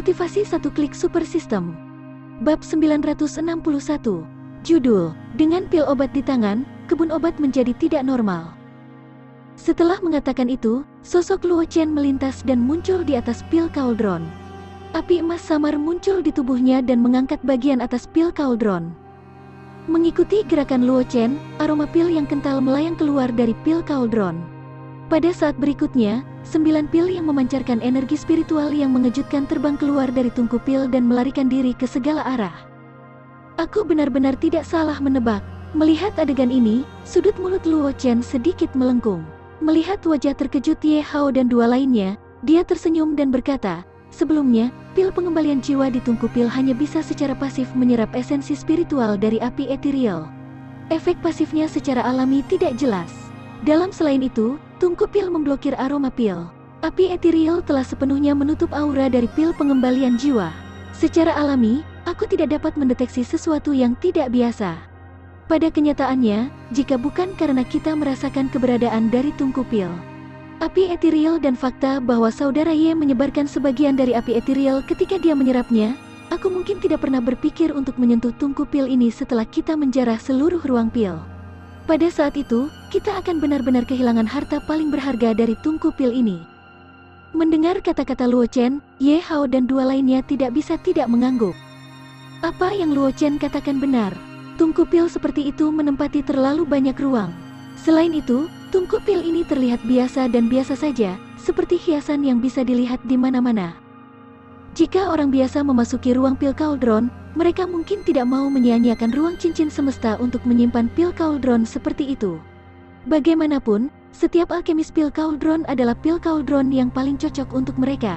Motivasi satu klik super system. Bab 961. Judul, dengan pil obat di tangan, kebun obat menjadi tidak normal. Setelah mengatakan itu, sosok Luo Chen melintas dan muncul di atas pil kaldron. Api emas samar muncul di tubuhnya dan mengangkat bagian atas pil kaldron. Mengikuti gerakan Luo Chen, aroma pil yang kental melayang keluar dari pil kaldron. Pada saat berikutnya, 9 pil yang memancarkan energi spiritual yang mengejutkan terbang keluar dari tungku pil dan melarikan diri ke segala arah. Aku benar-benar tidak salah menebak. Melihat adegan ini, sudut mulut Luo Chen sedikit melengkung. Melihat wajah terkejut Ye Hao dan dua lainnya, dia tersenyum dan berkata, sebelumnya, pil pengembalian jiwa di tungku pil hanya bisa secara pasif menyerap esensi spiritual dari api ethereal. Efek pasifnya secara alami tidak jelas. Dalam selain itu, tungku pil memblokir aroma pil. Api ethereal telah sepenuhnya menutup aura dari pil pengembalian jiwa. Secara alami, aku tidak dapat mendeteksi sesuatu yang tidak biasa. Pada kenyataannya, jika bukan karena kita merasakan keberadaan dari tungku pil, api ethereal dan fakta bahwa saudara Ye menyebarkan sebagian dari api ethereal ketika dia menyerapnya, aku mungkin tidak pernah berpikir untuk menyentuh tungku pil ini setelah kita menjarah seluruh ruang pil. Pada saat itu, kita akan benar-benar kehilangan harta paling berharga dari tungku pil ini. Mendengar kata-kata Luo Chen, Ye Hao dan dua lainnya tidak bisa tidak mengangguk. Apa yang Luo Chen katakan benar. Tungku pil seperti itu menempati terlalu banyak ruang. Selain itu, tungku pil ini terlihat biasa dan biasa saja, seperti hiasan yang bisa dilihat di mana-mana. Jika orang biasa memasuki ruang pil kaldron, mereka mungkin tidak mau menyia-nyiakan ruang cincin semesta untuk menyimpan pil kaldron seperti itu. Bagaimanapun, setiap alkemis pil kaldron adalah pil kaldron yang paling cocok untuk mereka.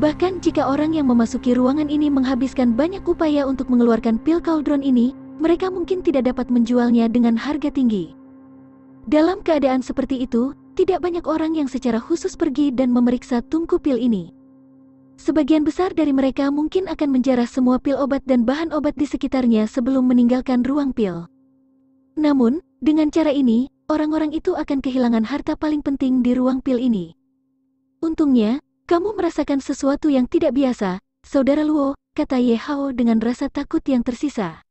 Bahkan jika orang yang memasuki ruangan ini menghabiskan banyak upaya untuk mengeluarkan pil kaldron ini, mereka mungkin tidak dapat menjualnya dengan harga tinggi. Dalam keadaan seperti itu, tidak banyak orang yang secara khusus pergi dan memeriksa tungku pil ini. Sebagian besar dari mereka mungkin akan menjarah semua pil obat dan bahan obat di sekitarnya sebelum meninggalkan ruang pil. Namun, dengan cara ini, orang-orang itu akan kehilangan harta paling penting di ruang pil ini. Untungnya, kamu merasakan sesuatu yang tidak biasa, Saudara Luo, kata Ye Hao dengan rasa takut yang tersisa.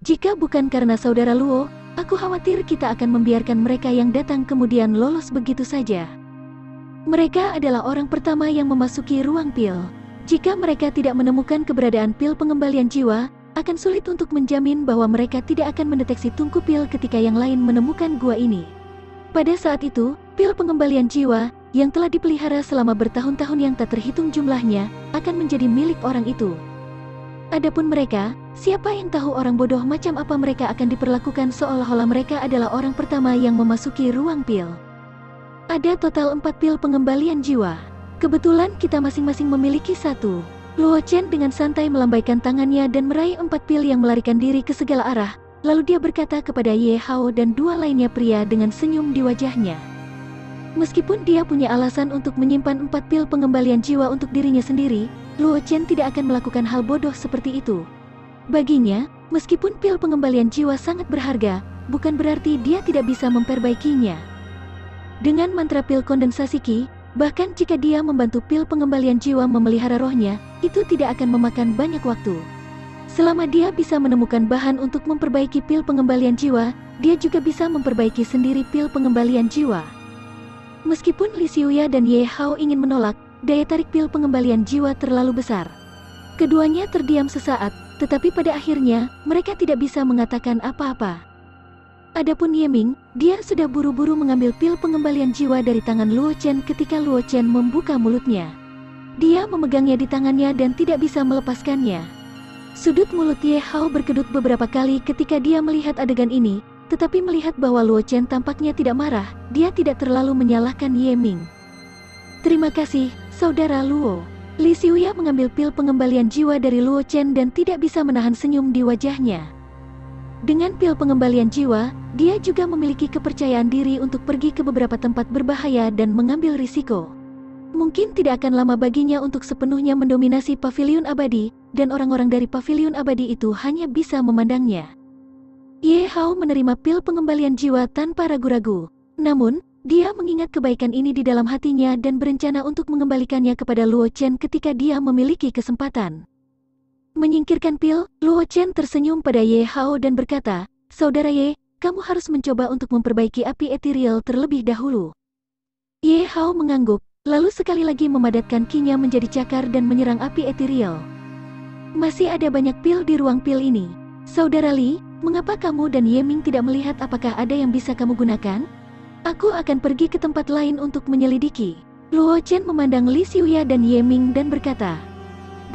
Jika bukan karena Saudara Luo, aku khawatir kita akan membiarkan mereka yang datang kemudian lolos begitu saja. Mereka adalah orang pertama yang memasuki ruang pil. Jika mereka tidak menemukan keberadaan pil pengembalian jiwa, akan sulit untuk menjamin bahwa mereka tidak akan mendeteksi tungku pil ketika yang lain menemukan gua ini. Pada saat itu, pil pengembalian jiwa, yang telah dipelihara selama bertahun-tahun yang tak terhitung jumlahnya, akan menjadi milik orang itu. Adapun mereka, siapa yang tahu orang bodoh macam apa mereka akan diperlakukan seolah-olah mereka adalah orang pertama yang memasuki ruang pil. Ada total 4 pil pengembalian jiwa. Kebetulan kita masing-masing memiliki satu. Luo Chen dengan santai melambaikan tangannya dan meraih 4 pil yang melarikan diri ke segala arah. Lalu dia berkata kepada Ye Hao dan dua lainnya pria dengan senyum di wajahnya. Meskipun dia punya alasan untuk menyimpan 4 pil pengembalian jiwa untuk dirinya sendiri, Luo Chen tidak akan melakukan hal bodoh seperti itu. Baginya, meskipun pil pengembalian jiwa sangat berharga, bukan berarti dia tidak bisa memperbaikinya. Dengan mantra pil kondensasi Qi, bahkan jika dia membantu pil pengembalian jiwa memelihara rohnya, itu tidak akan memakan banyak waktu. Selama dia bisa menemukan bahan untuk memperbaiki pil pengembalian jiwa, dia juga bisa memperbaiki sendiri pil pengembalian jiwa. Meskipun Li Xiuya dan Ye Hao ingin menolak, daya tarik pil pengembalian jiwa terlalu besar. Keduanya terdiam sesaat, tetapi pada akhirnya, mereka tidak bisa mengatakan apa-apa. Adapun Ye Ming, dia sudah buru-buru mengambil pil pengembalian jiwa dari tangan Luo Chen ketika Luo Chen membuka mulutnya. Dia memegangnya di tangannya dan tidak bisa melepaskannya. Sudut mulut Ye Hao berkedut beberapa kali ketika dia melihat adegan ini, tetapi melihat bahwa Luo Chen tampaknya tidak marah, dia tidak terlalu menyalahkan Ye Ming. Terima kasih, Saudara Luo. Li Xiuya mengambil pil pengembalian jiwa dari Luo Chen dan tidak bisa menahan senyum di wajahnya. Dengan pil pengembalian jiwa, dia juga memiliki kepercayaan diri untuk pergi ke beberapa tempat berbahaya dan mengambil risiko. Mungkin tidak akan lama baginya untuk sepenuhnya mendominasi paviliun abadi, dan orang-orang dari paviliun abadi itu hanya bisa memandangnya. Ye Hao menerima pil pengembalian jiwa tanpa ragu-ragu. Namun, Dia mengingat kebaikan ini di dalam hatinya dan berencana untuk mengembalikannya kepada Luo Chen ketika dia memiliki kesempatan. Menyingkirkan pil, Luo Chen tersenyum pada Ye Hao dan berkata, "Saudara Ye, kamu harus mencoba untuk memperbaiki api ethereal terlebih dahulu." Ye Hao mengangguk, lalu sekali lagi memadatkan kinya menjadi cakar dan menyerang api ethereal. Masih ada banyak pil di ruang pil ini. Saudara Li, mengapa kamu dan Ye Ming tidak melihat apakah ada yang bisa kamu gunakan? Aku akan pergi ke tempat lain untuk menyelidiki. Luo Chen memandang Li Xiuya dan Ye Ming dan berkata,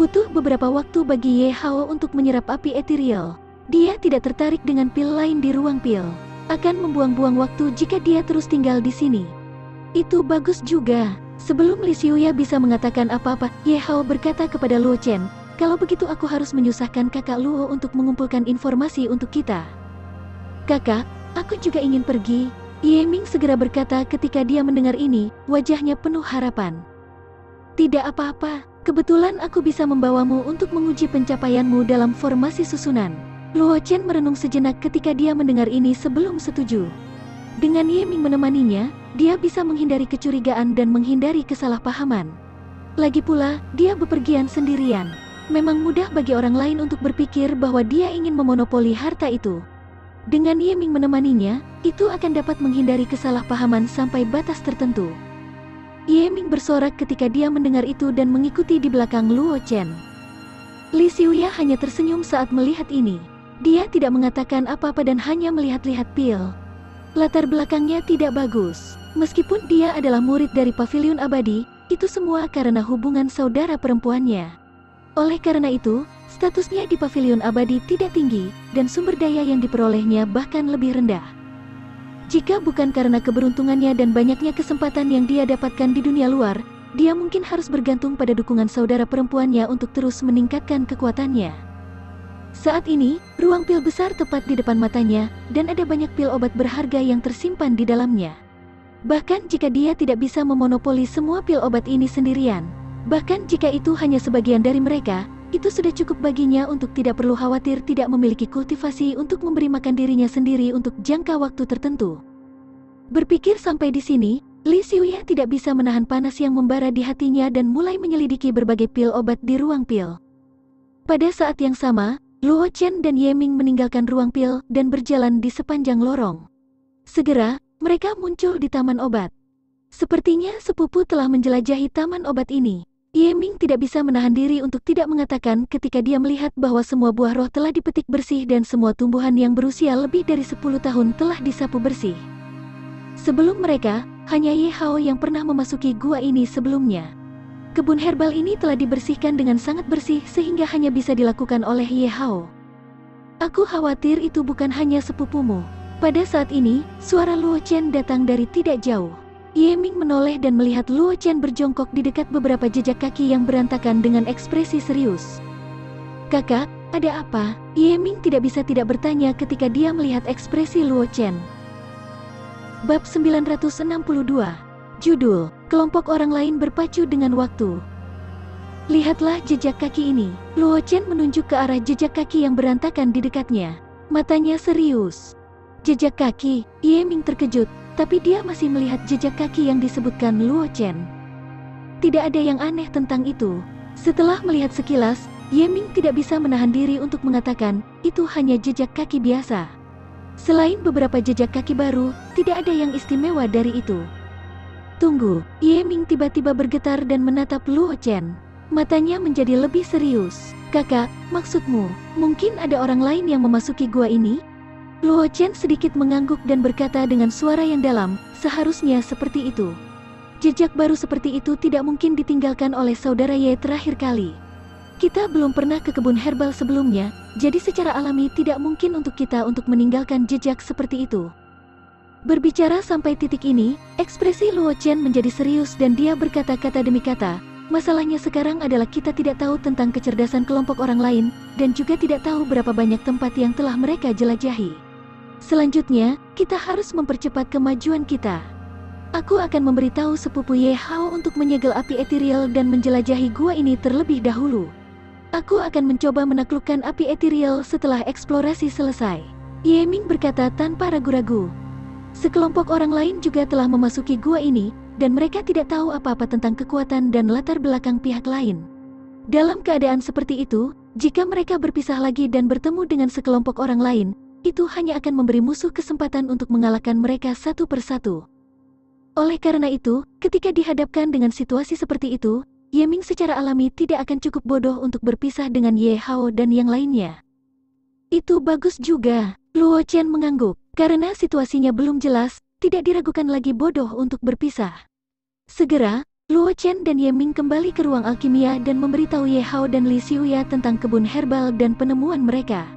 butuh beberapa waktu bagi Ye Hao untuk menyerap api ethereal. Dia tidak tertarik dengan pil lain di ruang pil. Akan membuang-buang waktu jika dia terus tinggal di sini. Itu bagus juga. Sebelum Li Xiuya bisa mengatakan apa-apa, Ye Hao berkata kepada Luo Chen, kalau begitu aku harus menyusahkan kakak Luo untuk mengumpulkan informasi untuk kita. Kakak, aku juga ingin pergi. Ye Ming segera berkata ketika dia mendengar ini, wajahnya penuh harapan. Tidak apa-apa, kebetulan aku bisa membawamu untuk menguji pencapaianmu dalam formasi susunan. Luo Chen merenung sejenak ketika dia mendengar ini sebelum setuju. Dengan Ye Ming menemaninya, dia bisa menghindari kecurigaan dan menghindari kesalahpahaman. Lagi pula, dia bepergian sendirian. Memang mudah bagi orang lain untuk berpikir bahwa dia ingin memonopoli harta itu. Dengan Ye Ming menemaninya, itu akan dapat menghindari kesalahpahaman sampai batas tertentu. Ye Ming bersorak ketika dia mendengar itu dan mengikuti di belakang Luo Chen. Li Xiuya hanya tersenyum saat melihat ini. Dia tidak mengatakan apa-apa dan hanya melihat-lihat pil. Latar belakangnya tidak bagus. Meskipun dia adalah murid dari Pavilion Abadi, itu semua karena hubungan saudara perempuannya. Oleh karena itu, statusnya di Pavilion Abadi tidak tinggi, dan sumber daya yang diperolehnya bahkan lebih rendah. Jika bukan karena keberuntungannya dan banyaknya kesempatan yang dia dapatkan di dunia luar, dia mungkin harus bergantung pada dukungan saudara perempuannya untuk terus meningkatkan kekuatannya. Saat ini, ruang pil besar tepat di depan matanya, dan ada banyak pil obat berharga yang tersimpan di dalamnya. Bahkan jika dia tidak bisa memonopoli semua pil obat ini sendirian, bahkan jika itu hanya sebagian dari mereka, itu sudah cukup baginya untuk tidak perlu khawatir tidak memiliki kultivasi untuk memberi makan dirinya sendiri untuk jangka waktu tertentu. Berpikir sampai di sini, Li Xiuya tidak bisa menahan panas yang membara di hatinya dan mulai menyelidiki berbagai pil obat di ruang pil. Pada saat yang sama, Luo Chen dan Ye Ming meninggalkan ruang pil dan berjalan di sepanjang lorong. Segera, mereka muncul di taman obat. Sepertinya sepupu telah menjelajahi taman obat ini. Ye Ming tidak bisa menahan diri untuk tidak mengatakan ketika dia melihat bahwa semua buah roh telah dipetik bersih dan semua tumbuhan yang berusia lebih dari 10 tahun telah disapu bersih. Sebelum mereka, hanya Ye Hao yang pernah memasuki gua ini sebelumnya. Kebun herbal ini telah dibersihkan dengan sangat bersih sehingga hanya bisa dilakukan oleh Ye Hao. Aku khawatir itu bukan hanya sepupumu. Pada saat ini, suara Luo Chen datang dari tidak jauh. Ye Ming menoleh dan melihat Luo Chen berjongkok di dekat beberapa jejak kaki yang berantakan dengan ekspresi serius. Kakak, ada apa? Ye Ming tidak bisa tidak bertanya ketika dia melihat ekspresi Luo Chen. Bab 962. Judul, Kelompok Orang Lain Berpacu Dengan Waktu. Lihatlah jejak kaki ini. Luo Chen menunjuk ke arah jejak kaki yang berantakan di dekatnya. Matanya serius. Jejak kaki, Ye Ming terkejut. Tapi dia masih melihat jejak kaki yang disebutkan Luo Chen. Tidak ada yang aneh tentang itu. Setelah melihat sekilas, Ye Ming tidak bisa menahan diri untuk mengatakan, itu hanya jejak kaki biasa. Selain beberapa jejak kaki baru, tidak ada yang istimewa dari itu. Tunggu, Ye Ming tiba-tiba bergetar dan menatap Luo Chen. Matanya menjadi lebih serius. Kakak, maksudmu, mungkin ada orang lain yang memasuki gua ini? Luo Chen sedikit mengangguk dan berkata dengan suara yang dalam, seharusnya seperti itu. Jejak baru seperti itu tidak mungkin ditinggalkan oleh saudara Ye terakhir kali. Kita belum pernah ke kebun herbal sebelumnya, jadi secara alami tidak mungkin untuk kita untuk meninggalkan jejak seperti itu. Berbicara sampai titik ini, ekspresi Luo Chen menjadi serius dan dia berkata-kata demi kata, masalahnya sekarang adalah kita tidak tahu tentang kecerdasan kelompok orang lain, dan juga tidak tahu berapa banyak tempat yang telah mereka jelajahi. Selanjutnya, kita harus mempercepat kemajuan kita. Aku akan memberitahu sepupu Ye Hao untuk menyegel api ethereal dan menjelajahi gua ini terlebih dahulu. Aku akan mencoba menaklukkan api ethereal setelah eksplorasi selesai. Ye Ming berkata tanpa ragu-ragu. Sekelompok orang lain juga telah memasuki gua ini, dan mereka tidak tahu apa-apa tentang kekuatan dan latar belakang pihak lain. Dalam keadaan seperti itu, jika mereka berpisah lagi dan bertemu dengan sekelompok orang lain, itu hanya akan memberi musuh kesempatan untuk mengalahkan mereka satu persatu. Oleh karena itu, ketika dihadapkan dengan situasi seperti itu, Ye Ming secara alami tidak akan cukup bodoh untuk berpisah dengan Ye Hao dan yang lainnya. Itu bagus juga, Luo Chen mengangguk. Karena situasinya belum jelas, tidak diragukan lagi bodoh untuk berpisah. Segera, Luo Chen dan Ye Ming kembali ke ruang alkimia dan memberitahu Ye Hao dan Li Xiuya tentang kebun herbal dan penemuan mereka.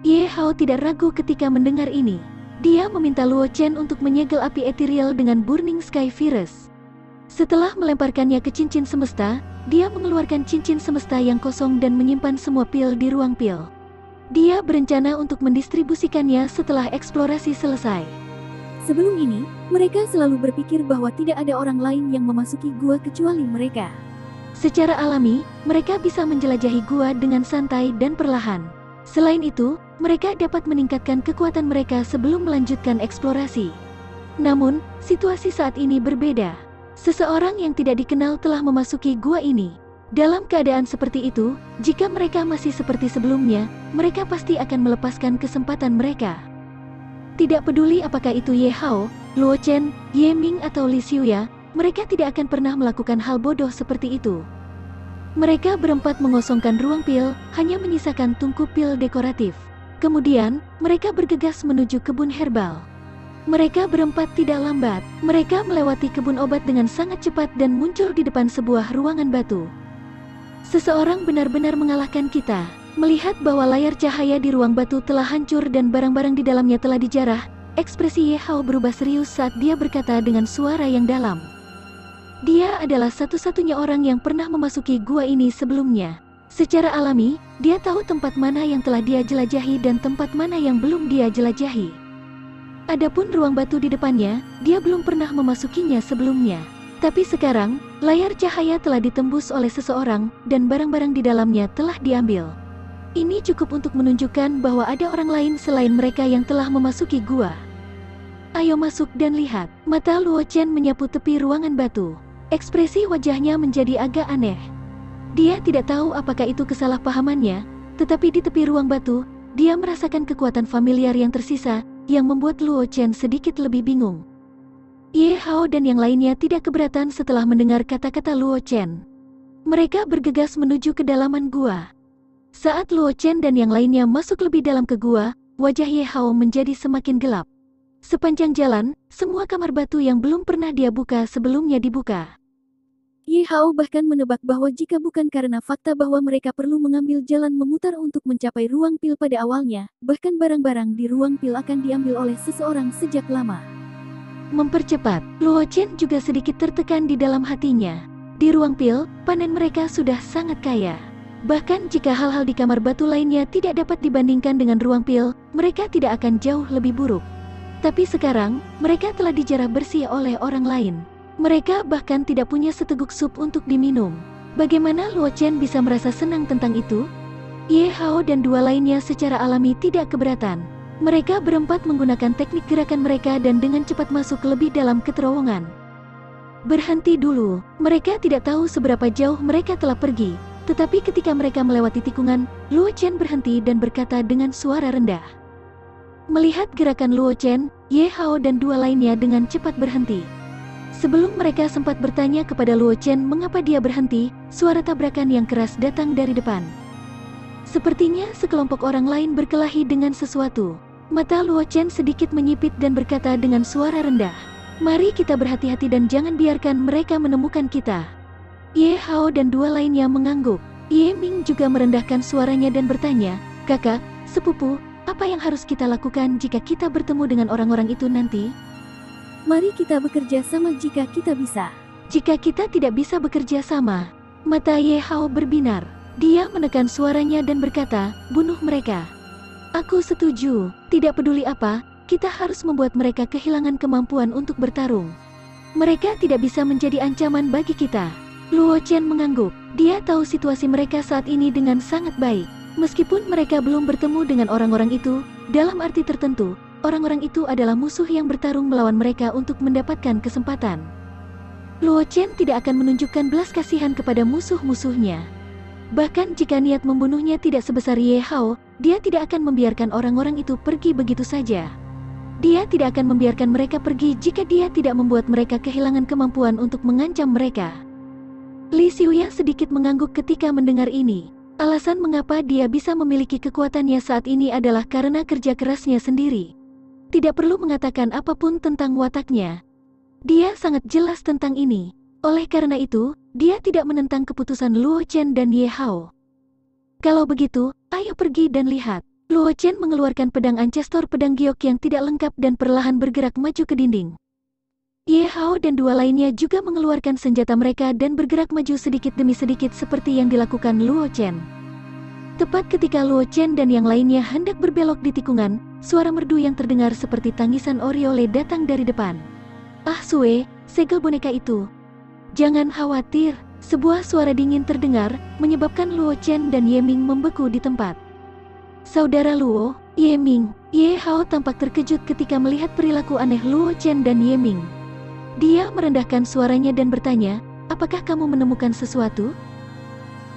Ye Hao tidak ragu ketika mendengar ini. Dia meminta Luo Chen untuk menyegel api ethereal dengan Burning Sky Virus. Setelah melemparkannya ke cincin semesta, dia mengeluarkan cincin semesta yang kosong dan menyimpan semua pil di ruang pil. Dia berencana untuk mendistribusikannya setelah eksplorasi selesai. Sebelum ini, mereka selalu berpikir bahwa tidak ada orang lain yang memasuki gua kecuali mereka. Secara alami, mereka bisa menjelajahi gua dengan santai dan perlahan. Selain itu, mereka dapat meningkatkan kekuatan mereka sebelum melanjutkan eksplorasi. Namun, situasi saat ini berbeda. Seseorang yang tidak dikenal telah memasuki gua ini. Dalam keadaan seperti itu, jika mereka masih seperti sebelumnya, mereka pasti akan melepaskan kesempatan mereka. Tidak peduli apakah itu Ye Hao, Luo Chen, Ye Ming atau Li Xiuya, mereka tidak akan pernah melakukan hal bodoh seperti itu. Mereka berempat mengosongkan ruang pil, hanya menyisakan tungku pil dekoratif. Kemudian, mereka bergegas menuju kebun herbal. Mereka berempat tidak lambat. Mereka melewati kebun obat dengan sangat cepat dan muncul di depan sebuah ruangan batu. Seseorang benar-benar mengalahkan kita. Melihat bahwa layar cahaya di ruang batu telah hancur dan barang-barang di dalamnya telah dijarah, ekspresi Ye Hao berubah serius saat dia berkata dengan suara yang dalam. Dia adalah satu-satunya orang yang pernah memasuki gua ini sebelumnya. Secara alami, dia tahu tempat mana yang telah dia jelajahi dan tempat mana yang belum dia jelajahi. Adapun ruang batu di depannya, dia belum pernah memasukinya sebelumnya. Tapi sekarang, layar cahaya telah ditembus oleh seseorang, dan barang-barang di dalamnya telah diambil. Ini cukup untuk menunjukkan bahwa ada orang lain selain mereka yang telah memasuki gua. Ayo masuk dan lihat. Mata Luo Chen menyapu tepi ruangan batu. Ekspresi wajahnya menjadi agak aneh. Dia tidak tahu apakah itu kesalahpahamannya, tetapi di tepi ruang batu, dia merasakan kekuatan familiar yang tersisa, yang membuat Luo Chen sedikit lebih bingung. Ye Hao dan yang lainnya tidak keberatan setelah mendengar kata-kata Luo Chen. Mereka bergegas menuju kedalaman gua. Saat Luo Chen dan yang lainnya masuk lebih dalam ke gua, wajah Ye Hao menjadi semakin gelap. Sepanjang jalan, semua kamar batu yang belum pernah dia buka sebelumnya dibuka. Ye Hao bahkan menebak bahwa jika bukan karena fakta bahwa mereka perlu mengambil jalan memutar untuk mencapai ruang pil pada awalnya, bahkan barang-barang di ruang pil akan diambil oleh seseorang sejak lama. Mempercepat, Luo Chen juga sedikit tertekan di dalam hatinya. Di ruang pil, panen mereka sudah sangat kaya. Bahkan jika hal-hal di kamar batu lainnya tidak dapat dibandingkan dengan ruang pil, mereka tidak akan jauh lebih buruk. Tapi sekarang, mereka telah dijarah bersih oleh orang lain. Mereka bahkan tidak punya seteguk sup untuk diminum. Bagaimana Luo Chen bisa merasa senang tentang itu? Ye Hao dan dua lainnya secara alami tidak keberatan. Mereka berempat menggunakan teknik gerakan mereka dan dengan cepat masuk lebih dalam ke terowongan. Berhenti dulu, mereka tidak tahu seberapa jauh mereka telah pergi. Tetapi ketika mereka melewati tikungan, Luo Chen berhenti dan berkata dengan suara rendah. Melihat gerakan Luo Chen, Ye Hao dan dua lainnya dengan cepat berhenti. Sebelum mereka sempat bertanya kepada Luo Chen mengapa dia berhenti, suara tabrakan yang keras datang dari depan. Sepertinya sekelompok orang lain berkelahi dengan sesuatu. Mata Luo Chen sedikit menyipit dan berkata dengan suara rendah, "Mari kita berhati-hati dan jangan biarkan mereka menemukan kita." Ye Hao dan dua lainnya mengangguk. Ye Ming juga merendahkan suaranya dan bertanya, "Kakak, sepupu, apa yang harus kita lakukan jika kita bertemu dengan orang-orang itu nanti?" Mari kita bekerja sama jika kita bisa. Jika kita tidak bisa bekerja sama, mata Ye Hao berbinar. Dia menekan suaranya dan berkata, "Bunuh mereka." Aku setuju, tidak peduli apa, kita harus membuat mereka kehilangan kemampuan untuk bertarung. Mereka tidak bisa menjadi ancaman bagi kita. Luo Chen mengangguk. Dia tahu situasi mereka saat ini dengan sangat baik. Meskipun mereka belum bertemu dengan orang-orang itu, dalam arti tertentu, orang-orang itu adalah musuh yang bertarung melawan mereka untuk mendapatkan kesempatan. Luo Chen tidak akan menunjukkan belas kasihan kepada musuh-musuhnya. Bahkan jika niat membunuhnya tidak sebesar Ye Hao, dia tidak akan membiarkan orang-orang itu pergi begitu saja. Dia tidak akan membiarkan mereka pergi jika dia tidak membuat mereka kehilangan kemampuan untuk mengancam mereka. Li Xiuyang sedikit mengangguk ketika mendengar ini. Alasan mengapa dia bisa memiliki kekuatannya saat ini adalah karena kerja kerasnya sendiri. Tidak perlu mengatakan apapun tentang wataknya. Dia sangat jelas tentang ini. Oleh karena itu, dia tidak menentang keputusan Luo Chen dan Ye Hao. Kalau begitu, ayo pergi dan lihat. Luo Chen mengeluarkan pedang ancestor pedang giok yang tidak lengkap dan perlahan bergerak maju ke dinding. Ye Hao dan dua lainnya juga mengeluarkan senjata mereka dan bergerak maju sedikit demi sedikit seperti yang dilakukan Luo Chen. Tepat ketika Luo Chen dan yang lainnya hendak berbelok di tikungan, suara merdu yang terdengar seperti tangisan Oriole datang dari depan. "Ah Sue, segel boneka itu. Jangan khawatir." Sebuah suara dingin terdengar, menyebabkan Luo Chen dan Ye Ming membeku di tempat. "Saudara Luo, Ye Ming." Ye Hao tampak terkejut ketika melihat perilaku aneh Luo Chen dan Ye Ming. Dia merendahkan suaranya dan bertanya, "Apakah kamu menemukan sesuatu?"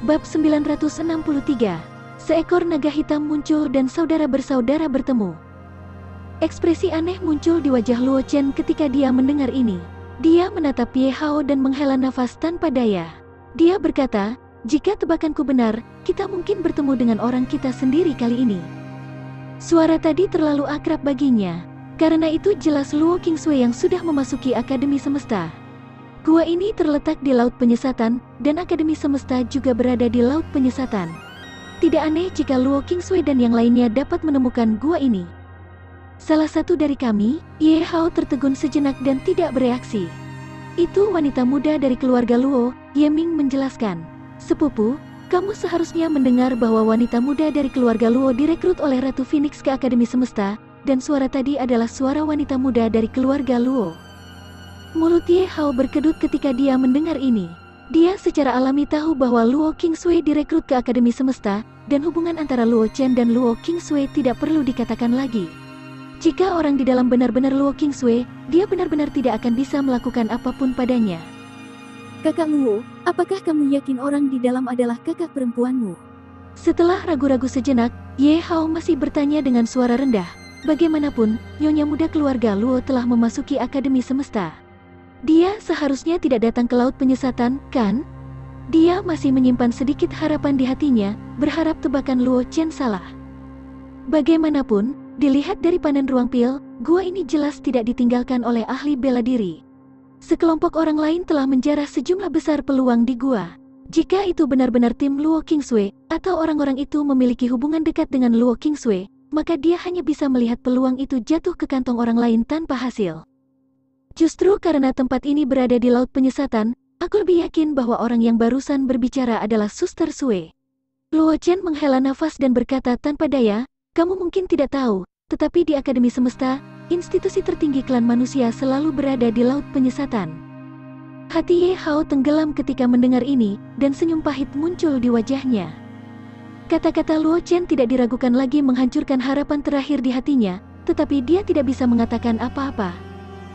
Bab 963. Seekor naga hitam muncul dan saudara bersaudara bertemu. Ekspresi aneh muncul di wajah Luo Chen ketika dia mendengar ini. Dia menatap Ye Hao dan menghela nafas tanpa daya. Dia berkata, "Jika tebakanku benar, kita mungkin bertemu dengan orang kita sendiri kali ini." Suara tadi terlalu akrab baginya. Karena itu jelas Luo Qingsui yang sudah memasuki Akademi Semesta. Gua ini terletak di Laut Penyesatan, dan Akademi Semesta juga berada di Laut Penyesatan. Tidak aneh jika Luo Qingsui dan yang lainnya dapat menemukan gua ini. Salah satu dari kami, Ye Hao tertegun sejenak dan tidak bereaksi. Itu wanita muda dari keluarga Luo, Ye Ming menjelaskan. "Sepupu, kamu seharusnya mendengar bahwa wanita muda dari keluarga Luo direkrut oleh Ratu Phoenix ke Akademi Semesta, dan suara tadi adalah suara wanita muda dari keluarga Luo." Mulut Ye Hao berkedut ketika dia mendengar ini. Dia secara alami tahu bahwa Luo Qingsui direkrut ke Akademi Semesta, dan hubungan antara Luo Chen dan Luo Qingsui tidak perlu dikatakan lagi. Jika orang di dalam benar-benar Luo Qingsui, dia benar-benar tidak akan bisa melakukan apapun padanya. "Kakak Luo, apakah kamu yakin orang di dalam adalah kakak perempuanmu?" Setelah ragu-ragu sejenak, Ye Hao masih bertanya dengan suara rendah. Bagaimanapun, nyonya muda keluarga Luo telah memasuki Akademi Semesta. Dia seharusnya tidak datang ke Laut Penyesatan, kan? Dia masih menyimpan sedikit harapan di hatinya, berharap tebakan Luo Chen salah. Bagaimanapun, dilihat dari panen ruang pil, gua ini jelas tidak ditinggalkan oleh ahli bela diri. Sekelompok orang lain telah menjarah sejumlah besar peluang di gua. Jika itu benar-benar tim Luo Qingsui, atau orang-orang itu memiliki hubungan dekat dengan Luo Qingsui, maka dia hanya bisa melihat peluang itu jatuh ke kantong orang lain tanpa hasil. Justru karena tempat ini berada di Laut Penyesatan, aku lebih yakin bahwa orang yang barusan berbicara adalah Suster Sue. Luo Chen menghela nafas dan berkata tanpa daya, "Kamu mungkin tidak tahu, tetapi di Akademi Semesta, institusi tertinggi klan manusia selalu berada di Laut Penyesatan." Hati Ye Hao tenggelam ketika mendengar ini, dan senyum pahit muncul di wajahnya. Kata-kata Luo Chen tidak diragukan lagi menghancurkan harapan terakhir di hatinya, tetapi dia tidak bisa mengatakan apa-apa.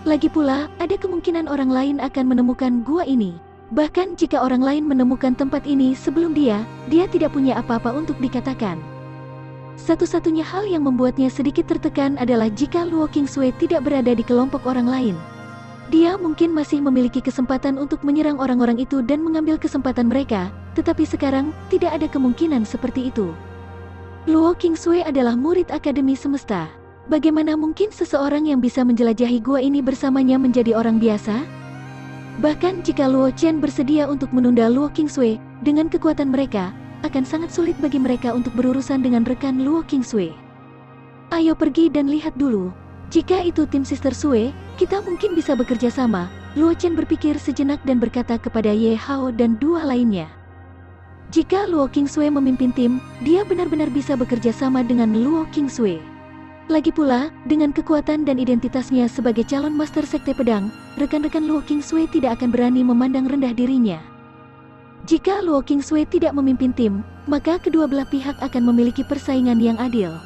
Lagi pula, ada kemungkinan orang lain akan menemukan gua ini. Bahkan jika orang lain menemukan tempat ini sebelum dia tidak punya apa-apa untuk dikatakan. Satu-satunya hal yang membuatnya sedikit tertekan adalah jika Luo Qingsui tidak berada di kelompok orang lain. Dia mungkin masih memiliki kesempatan untuk menyerang orang-orang itu dan mengambil kesempatan mereka, tetapi sekarang tidak ada kemungkinan seperti itu. Luo Qingsui adalah murid Akademi Semesta. Bagaimana mungkin seseorang yang bisa menjelajahi gua ini bersamanya menjadi orang biasa? Bahkan jika Luo Chen bersedia untuk menunda Luo Qingsui, dengan kekuatan mereka, akan sangat sulit bagi mereka untuk berurusan dengan rekan Luo Qingsui. Ayo pergi dan lihat dulu. Jika itu tim Sister Sue, kita mungkin bisa bekerja sama. Luo Chen berpikir sejenak dan berkata kepada Ye Hao dan dua lainnya. Jika Luo Qingsui memimpin tim, dia benar-benar bisa bekerja sama dengan Luo Qingsui. Lagi pula, dengan kekuatan dan identitasnya sebagai calon Master Sekte Pedang, rekan-rekan Luo Qingsui tidak akan berani memandang rendah dirinya. Jika Luo Qingsui tidak memimpin tim, maka kedua belah pihak akan memiliki persaingan yang adil.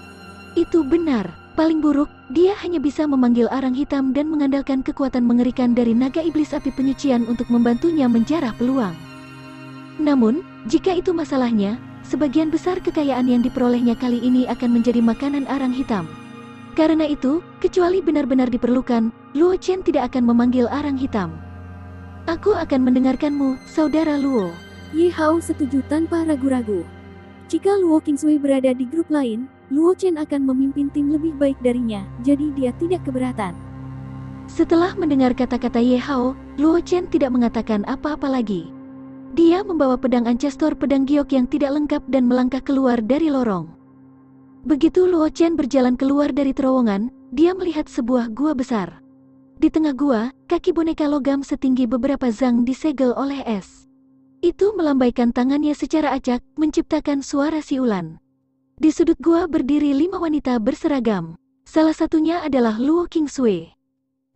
Itu benar. Paling buruk, dia hanya bisa memanggil arang hitam dan mengandalkan kekuatan mengerikan dari naga iblis api penyucian untuk membantunya menjarah peluang. Namun, jika itu masalahnya, sebagian besar kekayaan yang diperolehnya kali ini akan menjadi makanan arang hitam. Karena itu, kecuali benar-benar diperlukan, Luo Chen tidak akan memanggil arang hitam. Aku akan mendengarkanmu, saudara Luo. Ye Hao setuju tanpa ragu-ragu. Jika Luo Qingsui berada di grup lain, Luo Chen akan memimpin tim lebih baik darinya, jadi dia tidak keberatan. Setelah mendengar kata-kata Ye Hao, Luo Chen tidak mengatakan apa-apa lagi. Dia membawa pedang ancestor pedang giok yang tidak lengkap dan melangkah keluar dari lorong. Begitu Luo Chen berjalan keluar dari terowongan, dia melihat sebuah gua besar. Di tengah gua, kaki boneka logam setinggi beberapa zang disegel oleh es. Itu melambaikan tangannya secara acak, menciptakan suara siulan. Di sudut gua berdiri 5 wanita berseragam. Salah satunya adalah Luo Qingsui.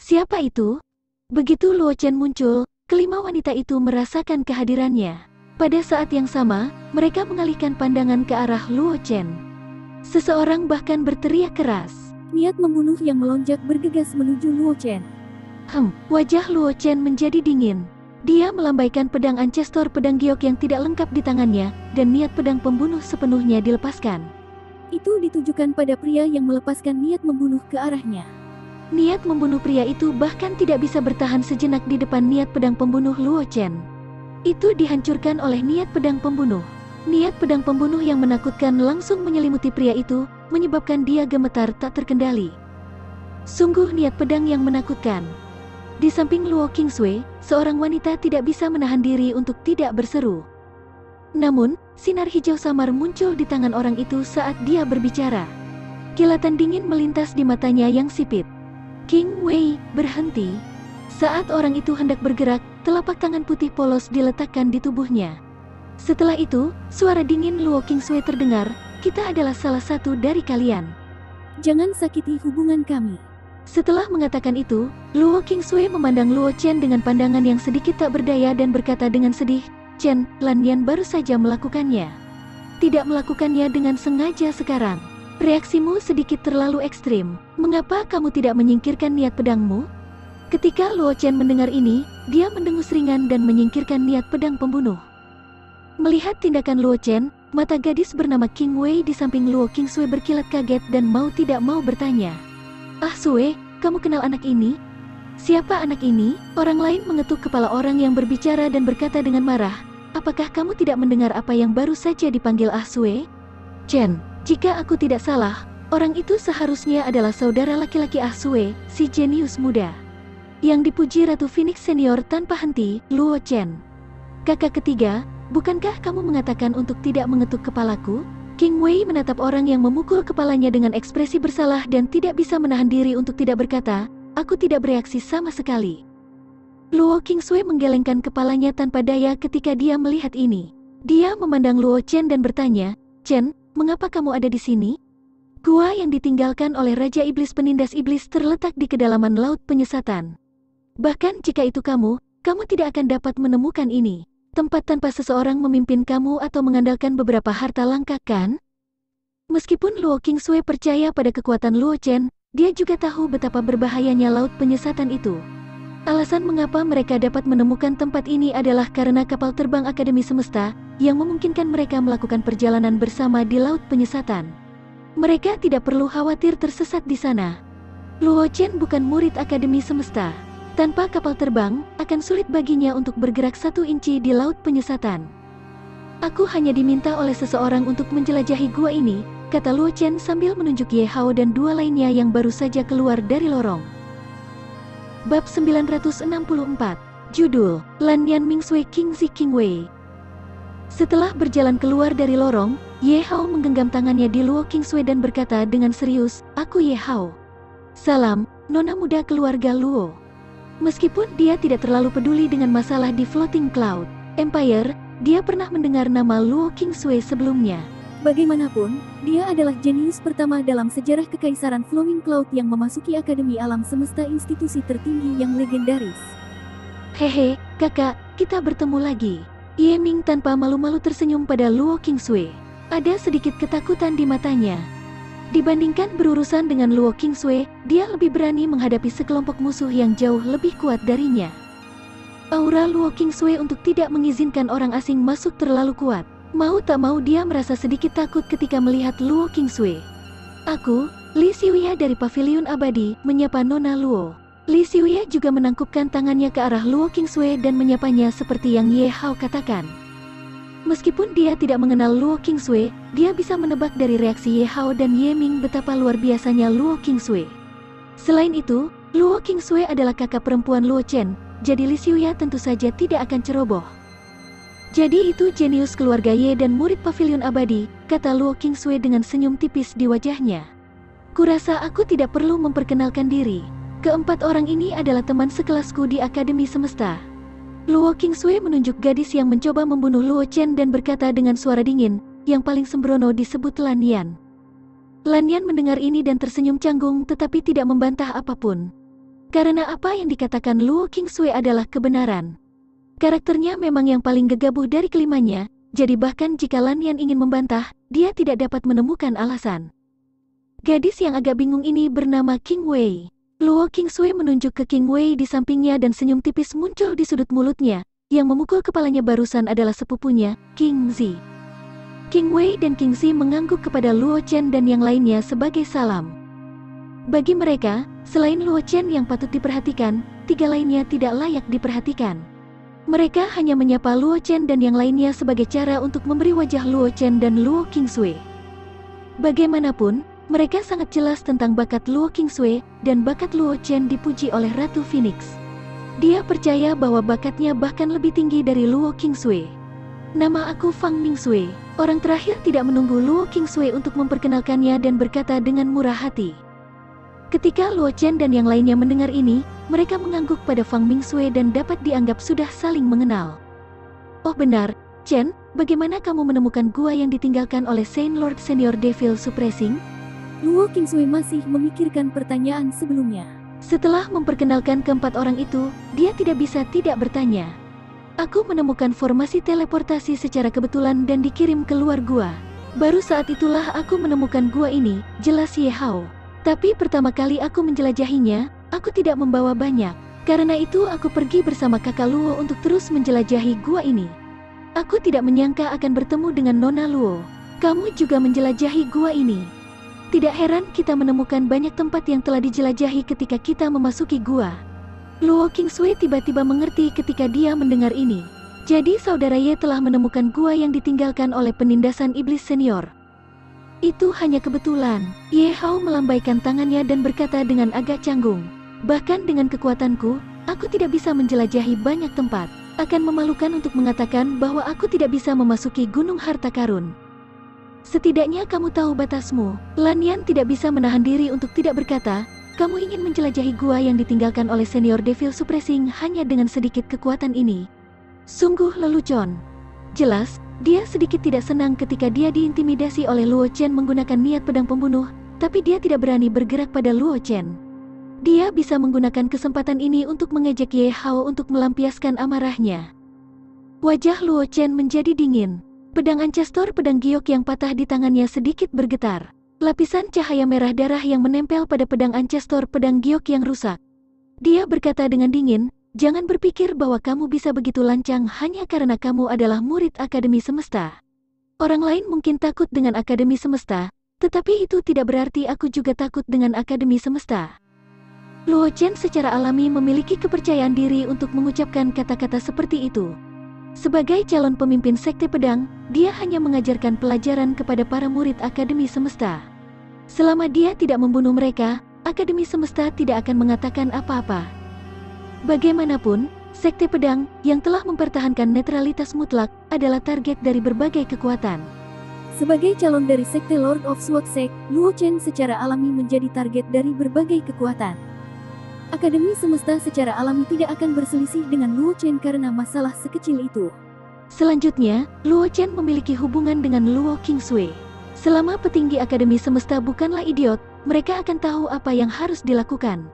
Siapa itu? Begitu Luo Chen muncul, kelima wanita itu merasakan kehadirannya. Pada saat yang sama, mereka mengalihkan pandangan ke arah Luo Chen. Seseorang bahkan berteriak keras. Niat membunuh yang melonjak bergegas menuju Luo Chen. Wajah Luo Chen menjadi dingin. Dia melambaikan pedang ancestor pedang giok yang tidak lengkap di tangannya, dan niat pedang pembunuh sepenuhnya dilepaskan. Itu ditujukan pada pria yang melepaskan niat membunuh ke arahnya. Niat membunuh pria itu bahkan tidak bisa bertahan sejenak di depan niat pedang pembunuh Luo Chen. Itu dihancurkan oleh niat pedang pembunuh. Niat pedang pembunuh yang menakutkan langsung menyelimuti pria itu, menyebabkan dia gemetar tak terkendali. Sungguh niat pedang yang menakutkan. Di samping Luo Qingsui, seorang wanita tidak bisa menahan diri untuk tidak berseru. Namun, sinar hijau samar muncul di tangan orang itu saat dia berbicara. Kilatan dingin melintas di matanya yang sipit. King Wei, berhenti. Saat orang itu hendak bergerak, telapak tangan putih polos diletakkan di tubuhnya. Setelah itu, suara dingin Luo Qingsui terdengar, kita adalah salah satu dari kalian. Jangan sakiti hubungan kami. Setelah mengatakan itu, Luo Qingsui memandang Luo Chen dengan pandangan yang sedikit tak berdaya dan berkata dengan sedih, Chen, Lan Yan baru saja melakukannya. Tidak melakukannya dengan sengaja sekarang. Reaksimu sedikit terlalu ekstrim. Mengapa kamu tidak menyingkirkan niat pedangmu? Ketika Luo Chen mendengar ini, dia mendengus ringan dan menyingkirkan niat pedang pembunuh. Melihat tindakan Luo Chen, mata gadis bernama King Wei di samping Luo Qingsui berkilat kaget dan mau tidak mau bertanya. Ah Sue, kamu kenal anak ini? Siapa anak ini? Orang lain mengetuk kepala orang yang berbicara dan berkata dengan marah, apakah kamu tidak mendengar apa yang baru saja dipanggil Ah Sue? Chen, jika aku tidak salah, orang itu seharusnya adalah saudara laki-laki Ah Sue, si jenius muda. Yang dipuji Ratu Phoenix Senior tanpa henti, Luo Chen. Kakak ketiga, bukankah kamu mengatakan untuk tidak mengetuk kepalaku? King Wei menatap orang yang memukul kepalanya dengan ekspresi bersalah dan tidak bisa menahan diri untuk tidak berkata, aku tidak bereaksi sama sekali. Luo Qingsui menggelengkan kepalanya tanpa daya ketika dia melihat ini. Dia memandang Luo Chen dan bertanya, Chen, mengapa kamu ada di sini? Gua yang ditinggalkan oleh Raja Iblis Penindas Iblis terletak di kedalaman Laut Penyesatan. Bahkan jika itu kamu tidak akan dapat menemukan ini. Tempat tanpa seseorang memimpin kamu atau mengandalkan beberapa harta langka kan? Meskipun Luo Qingsui percaya pada kekuatan Luo Chen, dia juga tahu betapa berbahayanya Laut Penyesatan itu. Alasan mengapa mereka dapat menemukan tempat ini adalah karena kapal terbang Akademi Semesta, yang memungkinkan mereka melakukan perjalanan bersama di Laut Penyesatan. Mereka tidak perlu khawatir tersesat di sana. Luo Chen bukan murid Akademi Semesta. Tanpa kapal terbang, akan sulit baginya untuk bergerak 1 inci di Laut Penyesatan. Aku hanya diminta oleh seseorang untuk menjelajahi gua ini, kata Luo Chen sambil menunjuk Ye Hao dan 2 lainnya yang baru saja keluar dari lorong. Bab 964, Judul, Lan Yan Mingsui Qingzi King Wei. Setelah berjalan keluar dari lorong, Ye Hao menggenggam tangannya di Luo Qingsui dan berkata dengan serius, aku Ye Hao. Salam, nona muda keluarga Luo. Meskipun dia tidak terlalu peduli dengan masalah di Floating Cloud Empire, dia pernah mendengar nama Luo Qingsui sebelumnya. Bagaimanapun, dia adalah jenius pertama dalam sejarah Kekaisaran Flowing Cloud yang memasuki Akademi Alam Semesta, institusi tertinggi yang legendaris. Hehe, kakak, kita bertemu lagi. Ye Ming tanpa malu-malu tersenyum pada Luo Qingsui. Ada sedikit ketakutan di matanya. Dibandingkan berurusan dengan Luo Qingsui, dia lebih berani menghadapi sekelompok musuh yang jauh lebih kuat darinya. Aura Luo Qingsui untuk tidak mengizinkan orang asing masuk terlalu kuat. Mau tak mau dia merasa sedikit takut ketika melihat Luo Qingsui. Aku, Li Xiuya dari Paviliun Abadi, menyapa Nona Luo. Li Xiuya juga menangkupkan tangannya ke arah Luo Qingsui dan menyapanya seperti yang Ye Hao katakan. Meskipun dia tidak mengenal Luo Qingsui, dia bisa menebak dari reaksi Ye Hao dan Ye Ming betapa luar biasanya Luo Qingsui. Selain itu, Luo Qingsui adalah kakak perempuan Luo Chen, jadi Li Xiuya tentu saja tidak akan ceroboh. Jadi itu jenius keluarga Ye dan murid Paviliun Abadi, kata Luo Qingsui dengan senyum tipis di wajahnya. Kurasa aku tidak perlu memperkenalkan diri. Keempat orang ini adalah teman sekelasku di Akademi Semesta. Luo Qingsui menunjuk gadis yang mencoba membunuh Luo Chen dan berkata dengan suara dingin, yang paling sembrono disebut Lan Yan. Lan Yan mendengar ini dan tersenyum canggung tetapi tidak membantah apapun. Karena apa yang dikatakan Luo Qingsui adalah kebenaran. Karakternya memang yang paling gegabah dari kelimanya, jadi bahkan jika Lan Yan ingin membantah, dia tidak dapat menemukan alasan. Gadis yang agak bingung ini bernama Qing Wei. Luo Qingsui menunjuk ke Qing Wei di sampingnya dan senyum tipis muncul di sudut mulutnya. Yang memukul kepalanya barusan adalah sepupunya, Qing Zi. Qing Wei dan Qing Zi mengangguk kepada Luo Chen dan yang lainnya sebagai salam. Bagi mereka, selain Luo Chen yang patut diperhatikan, tiga lainnya tidak layak diperhatikan. Mereka hanya menyapa Luo Chen dan yang lainnya sebagai cara untuk memberi wajah Luo Chen dan Luo Qingsui. Bagaimanapun, mereka sangat jelas tentang bakat Luo Qingsui, dan bakat Luo Chen dipuji oleh Ratu Phoenix. Dia percaya bahwa bakatnya bahkan lebih tinggi dari Luo Qingsui. Nama aku Fang Mingsui. Orang terakhir tidak menunggu Luo Qingsui untuk memperkenalkannya dan berkata dengan murah hati. Ketika Luo Chen dan yang lainnya mendengar ini, mereka mengangguk pada Fang Mingsui dan dapat dianggap sudah saling mengenal. Oh benar, Chen, bagaimana kamu menemukan gua yang ditinggalkan oleh Saint Lord Senior Devil Suppressing? Luo Qingsui masih memikirkan pertanyaan sebelumnya. Setelah memperkenalkan keempat orang itu, dia tidak bisa tidak bertanya. Aku menemukan formasi teleportasi secara kebetulan dan dikirim keluar gua. Baru saat itulah aku menemukan gua ini, jelas Ye Hao. Tapi pertama kali aku menjelajahinya, aku tidak membawa banyak. Karena itu aku pergi bersama kakak Luo untuk terus menjelajahi gua ini. Aku tidak menyangka akan bertemu dengan Nona Luo. Kamu juga menjelajahi gua ini. Tidak heran kita menemukan banyak tempat yang telah dijelajahi ketika kita memasuki gua. Luo Qingsui tiba-tiba mengerti ketika dia mendengar ini. Jadi saudara Ye telah menemukan gua yang ditinggalkan oleh penindasan iblis senior. Itu hanya kebetulan. Ye Hao melambaikan tangannya dan berkata dengan agak canggung. Bahkan dengan kekuatanku, aku tidak bisa menjelajahi banyak tempat. Akan memalukan untuk mengatakan bahwa aku tidak bisa memasuki Gunung Harta Karun. Setidaknya kamu tahu batasmu. Lan Yan tidak bisa menahan diri untuk tidak berkata, kamu ingin menjelajahi gua yang ditinggalkan oleh Senior Devil Suppressing hanya dengan sedikit kekuatan ini. Sungguh lelucon. Jelas, dia sedikit tidak senang ketika dia diintimidasi oleh Luo Chen menggunakan niat pedang pembunuh, tapi dia tidak berani bergerak pada Luo Chen. Dia bisa menggunakan kesempatan ini untuk mengejek Ye Hao untuk melampiaskan amarahnya. Wajah Luo Chen menjadi dingin. Pedang Ancestor pedang giok yang patah di tangannya sedikit bergetar. Lapisan cahaya merah darah yang menempel pada pedang Ancestor pedang giok yang rusak. Dia berkata dengan dingin, jangan berpikir bahwa kamu bisa begitu lancang hanya karena kamu adalah murid Akademi Semesta. Orang lain mungkin takut dengan Akademi Semesta, tetapi itu tidak berarti aku juga takut dengan Akademi Semesta. Luo Chen secara alami memiliki kepercayaan diri untuk mengucapkan kata-kata seperti itu. Sebagai calon pemimpin Sekte Pedang, dia hanya mengajarkan pelajaran kepada para murid Akademi Semesta. Selama dia tidak membunuh mereka, Akademi Semesta tidak akan mengatakan apa-apa. Bagaimanapun, Sekte Pedang yang telah mempertahankan netralitas mutlak adalah target dari berbagai kekuatan. Sebagai calon dari Sekte Lord of Sword Sect, Luo Chen secara alami menjadi target dari berbagai kekuatan. Akademi Semesta secara alami tidak akan berselisih dengan Luo Chen karena masalah sekecil itu. Selanjutnya, Luo Chen memiliki hubungan dengan Luo Qingsui. Selama petinggi Akademi Semesta bukanlah idiot, mereka akan tahu apa yang harus dilakukan.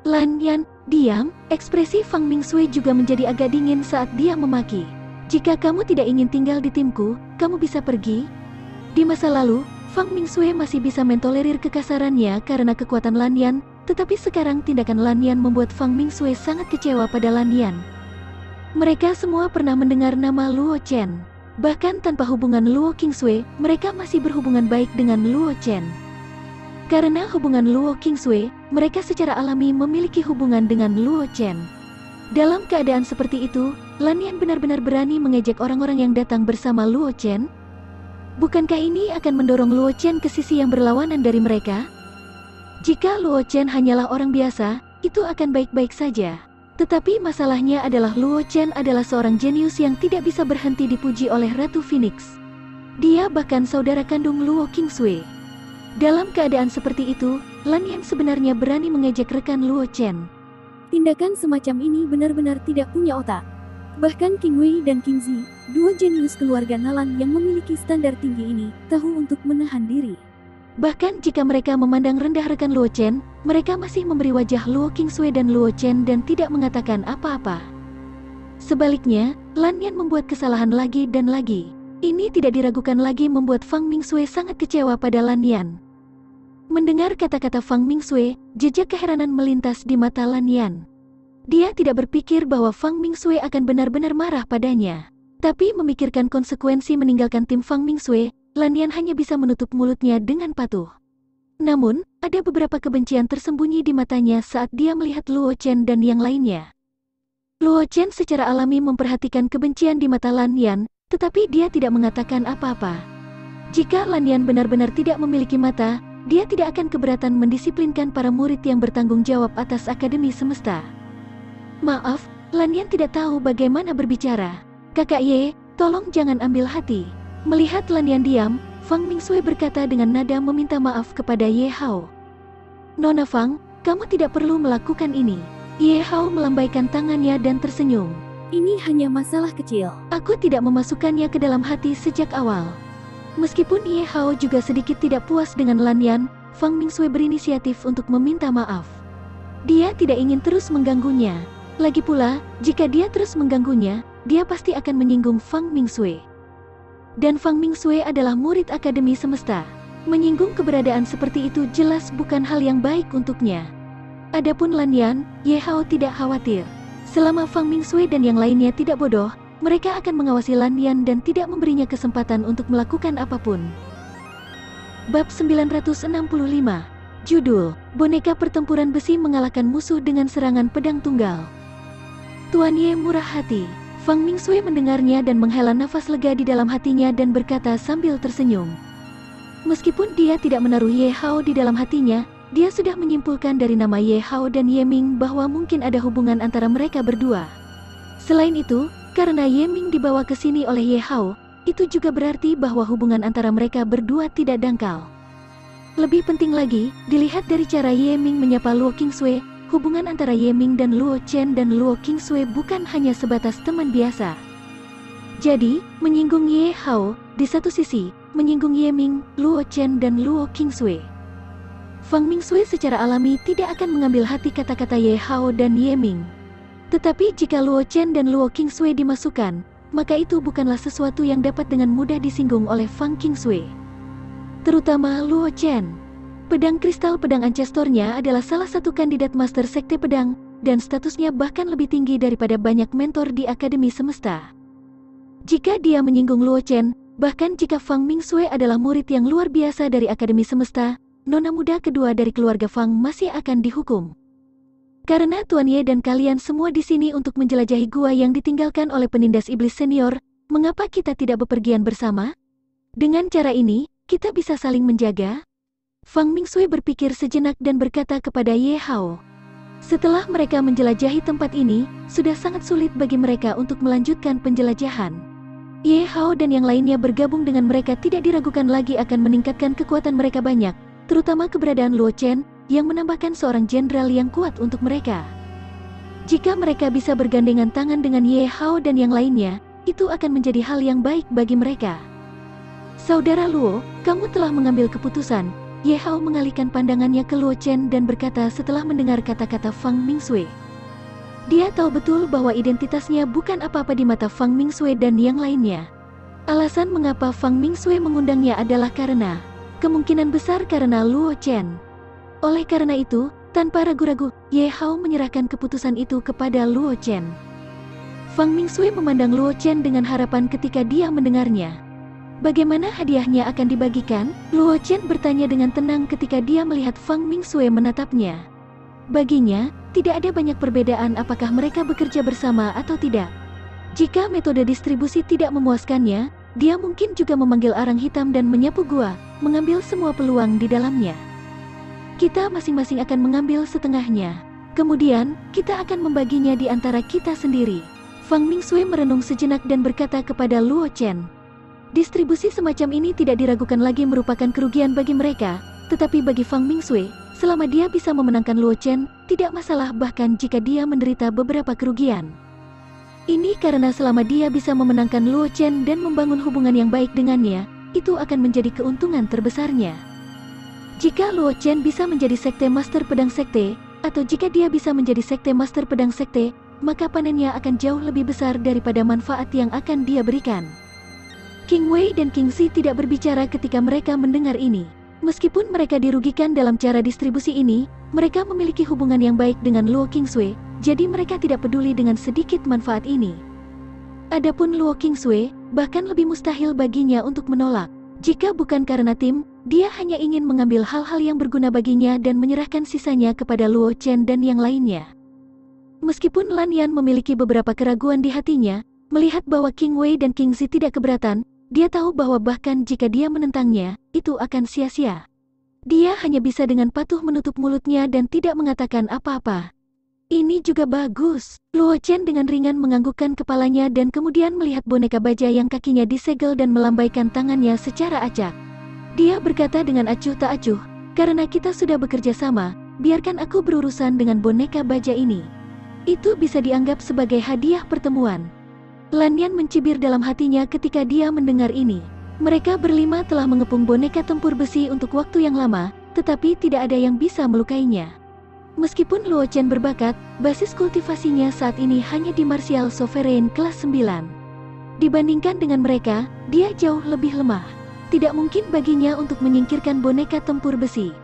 Lan Yan, diam. Ekspresi Fang Mingsui juga menjadi agak dingin saat dia memaki. Jika kamu tidak ingin tinggal di timku, kamu bisa pergi. Di masa lalu, Fang Mingsue masih bisa mentolerir kekasarannya karena kekuatan Lanyan, tetapi sekarang tindakan Lanyan membuat Fang Mingsue sangat kecewa pada Lanyan. Mereka semua pernah mendengar nama Luo Chen. Bahkan tanpa hubungan Luo Qingsui, mereka masih berhubungan baik dengan Luo Chen. Karena hubungan Luo Qingsui, mereka secara alami memiliki hubungan dengan Luo Chen. Dalam keadaan seperti itu, Lanyan benar-benar berani mengejek orang-orang yang datang bersama Luo Chen. Bukankah ini akan mendorong Luo Chen ke sisi yang berlawanan dari mereka? Jika Luo Chen hanyalah orang biasa, itu akan baik-baik saja. Tetapi masalahnya adalah Luo Chen adalah seorang jenius yang tidak bisa berhenti dipuji oleh Ratu Phoenix. Dia bahkan saudara kandung Luo Qingsui. Dalam keadaan seperti itu, Lanyan sebenarnya berani mengejek rekan Luo Chen. Tindakan semacam ini benar-benar tidak punya otak. Bahkan Qing Wei dan Qing Zi, dua jenius keluarga Nalan yang memiliki standar tinggi ini, tahu untuk menahan diri. Bahkan jika mereka memandang rendah rekan Luo Chen, mereka masih memberi wajah Luo Qingsui dan Luo Chen dan tidak mengatakan apa-apa. Sebaliknya, Lanyan membuat kesalahan lagi dan lagi. Ini tidak diragukan lagi membuat Fang Mingsue sangat kecewa pada Lanyan. Mendengar kata-kata Fang Mingsue, jejak keheranan melintas di mata Lanyan. Dia tidak berpikir bahwa Fang Mingsue akan benar-benar marah padanya. Tapi memikirkan konsekuensi meninggalkan tim Fang Mingsue, Lanyan hanya bisa menutup mulutnya dengan patuh. Namun, ada beberapa kebencian tersembunyi di matanya saat dia melihat Luo Chen dan yang lainnya. Luo Chen secara alami memperhatikan kebencian di mata Lanyan, tetapi dia tidak mengatakan apa-apa. Jika Lanyan benar-benar tidak memiliki mata, dia tidak akan keberatan mendisiplinkan para murid yang bertanggung jawab atas Akademi Semesta. Maaf, Lanyan tidak tahu bagaimana berbicara. Kakak Ye, tolong jangan ambil hati. Melihat Lanyan diam, Fang Mingsue berkata dengan nada meminta maaf kepada Ye Hao. Nona Fang, kamu tidak perlu melakukan ini. Ye Hao melambaikan tangannya dan tersenyum. Ini hanya masalah kecil. Aku tidak memasukkannya ke dalam hati sejak awal. Meskipun Ye Hao juga sedikit tidak puas dengan Lanyan, Fang Mingsue berinisiatif untuk meminta maaf. Dia tidak ingin terus mengganggunya. Lagi pula, jika dia terus mengganggunya, dia pasti akan menyinggung Fang Mingsue. Dan Fang Mingsue adalah murid Akademi Semesta. Menyinggung keberadaan seperti itu jelas bukan hal yang baik untuknya. Adapun Lanyan, Ye Hao tidak khawatir. Selama Fang Mingsue dan yang lainnya tidak bodoh, mereka akan mengawasi Lanyan dan tidak memberinya kesempatan untuk melakukan apapun. Bab 965. Judul, Boneka Pertempuran Besi Mengalahkan Musuh dengan Serangan Pedang Tunggal. Tuan Ye murah hati. Fang Mingsue mendengarnya dan menghela nafas lega di dalam hatinya dan berkata sambil tersenyum. Meskipun dia tidak menaruh Ye Hao di dalam hatinya, dia sudah menyimpulkan dari nama Ye Hao dan Ye Ming bahwa mungkin ada hubungan antara mereka berdua. Selain itu, karena Ye Ming dibawa ke sini oleh Ye Hao, itu juga berarti bahwa hubungan antara mereka berdua tidak dangkal. Lebih penting lagi, dilihat dari cara Ye Ming menyapa Luo Qingsui, hubungan antara Ye Ming dan Luo Chen dan Luo Qingsui bukan hanya sebatas teman biasa. Jadi, menyinggung Ye Hao, di satu sisi, menyinggung Ye Ming, Luo Chen dan Luo Qingsui. Fang Mingsue secara alami tidak akan mengambil hati kata-kata Ye Hao dan Ye Ming. Tetapi jika Luo Chen dan Luo Qingsui dimasukkan, maka itu bukanlah sesuatu yang dapat dengan mudah disinggung oleh Fang Qingsui. Terutama Luo Chen. Pedang kristal pedang ancestornya adalah salah satu kandidat master sekte pedang, dan statusnya bahkan lebih tinggi daripada banyak mentor di Akademi Semesta. Jika dia menyinggung Luo Chen, bahkan jika Fang Mingsue adalah murid yang luar biasa dari Akademi Semesta, nona muda kedua dari keluarga Fang masih akan dihukum. Karena Tuan Ye dan kalian semua di sini untuk menjelajahi gua yang ditinggalkan oleh penindas iblis senior, mengapa kita tidak bepergian bersama? Dengan cara ini, kita bisa saling menjaga. Fang Mingsue berpikir sejenak dan berkata kepada Ye Hao. Setelah mereka menjelajahi tempat ini, sudah sangat sulit bagi mereka untuk melanjutkan penjelajahan. Ye Hao dan yang lainnya bergabung dengan mereka tidak diragukan lagi akan meningkatkan kekuatan mereka banyak, terutama keberadaan Luo Chen, yang menambahkan seorang jenderal yang kuat untuk mereka. Jika mereka bisa bergandengan tangan dengan Ye Hao dan yang lainnya, itu akan menjadi hal yang baik bagi mereka. Saudara Luo, kamu telah mengambil keputusan. Ye Hao mengalihkan pandangannya ke Luo Chen dan berkata setelah mendengar kata-kata Fang Mingsue. Dia tahu betul bahwa identitasnya bukan apa-apa di mata Fang Mingsue dan yang lainnya. Alasan mengapa Fang Mingsue mengundangnya adalah karena Kemungkinan besar karena Luo Chen. Oleh karena itu, tanpa ragu-ragu, Ye Hao menyerahkan keputusan itu kepada Luo Chen. Fang Mingsui memandang Luo Chen dengan harapan ketika dia mendengarnya. Bagaimana hadiahnya akan dibagikan? Luo Chen bertanya dengan tenang ketika dia melihat Fang Mingsui menatapnya. Baginya, tidak ada banyak perbedaan apakah mereka bekerja bersama atau tidak. Jika metode distribusi tidak memuaskannya, dia mungkin juga memanggil arang hitam dan menyapu gua, mengambil semua peluang di dalamnya. Kita masing-masing akan mengambil setengahnya. Kemudian, kita akan membaginya di antara kita sendiri. Fang Mingsui merenung sejenak dan berkata kepada Luo Chen. Distribusi semacam ini tidak diragukan lagi merupakan kerugian bagi mereka, tetapi bagi Fang Mingsui, selama dia bisa memenangkan Luo Chen, tidak masalah bahkan jika dia menderita beberapa kerugian. Ini karena selama dia bisa memenangkan Luo Chen dan membangun hubungan yang baik dengannya, itu akan menjadi keuntungan terbesarnya. Jika Luo Chen bisa menjadi sekte master pedang sekte, atau jika dia bisa menjadi sekte master pedang sekte, maka panennya akan jauh lebih besar daripada manfaat yang akan dia berikan. King Wei dan King Zi tidak berbicara ketika mereka mendengar ini. Meskipun mereka dirugikan dalam cara distribusi ini, mereka memiliki hubungan yang baik dengan Luo Qingsui, jadi mereka tidak peduli dengan sedikit manfaat ini. Adapun Luo Qingsui, bahkan lebih mustahil baginya untuk menolak. Jika bukan karena tim, dia hanya ingin mengambil hal-hal yang berguna baginya dan menyerahkan sisanya kepada Luo Chen dan yang lainnya. Meskipun Lan Yan memiliki beberapa keraguan di hatinya, melihat bahwa King Wei dan King Zi tidak keberatan, dia tahu bahwa bahkan jika dia menentangnya, itu akan sia-sia. Dia hanya bisa dengan patuh menutup mulutnya dan tidak mengatakan apa-apa. Ini juga bagus. Luo Chen dengan ringan menganggukkan kepalanya dan kemudian melihat boneka baja yang kakinya disegel dan melambaikan tangannya secara acak. Dia berkata dengan acuh tak acuh, karena kita sudah bekerja sama, biarkan aku berurusan dengan boneka baja ini. Itu bisa dianggap sebagai hadiah pertemuan. Lan Yan mencibir dalam hatinya ketika dia mendengar ini. Mereka berlima telah mengepung boneka tempur besi untuk waktu yang lama, tetapi tidak ada yang bisa melukainya. Meskipun Luo Chen berbakat, basis kultivasinya saat ini hanya di martial sovereign kelas 9. Dibandingkan dengan mereka, dia jauh lebih lemah. Tidak mungkin baginya untuk menyingkirkan boneka tempur besi.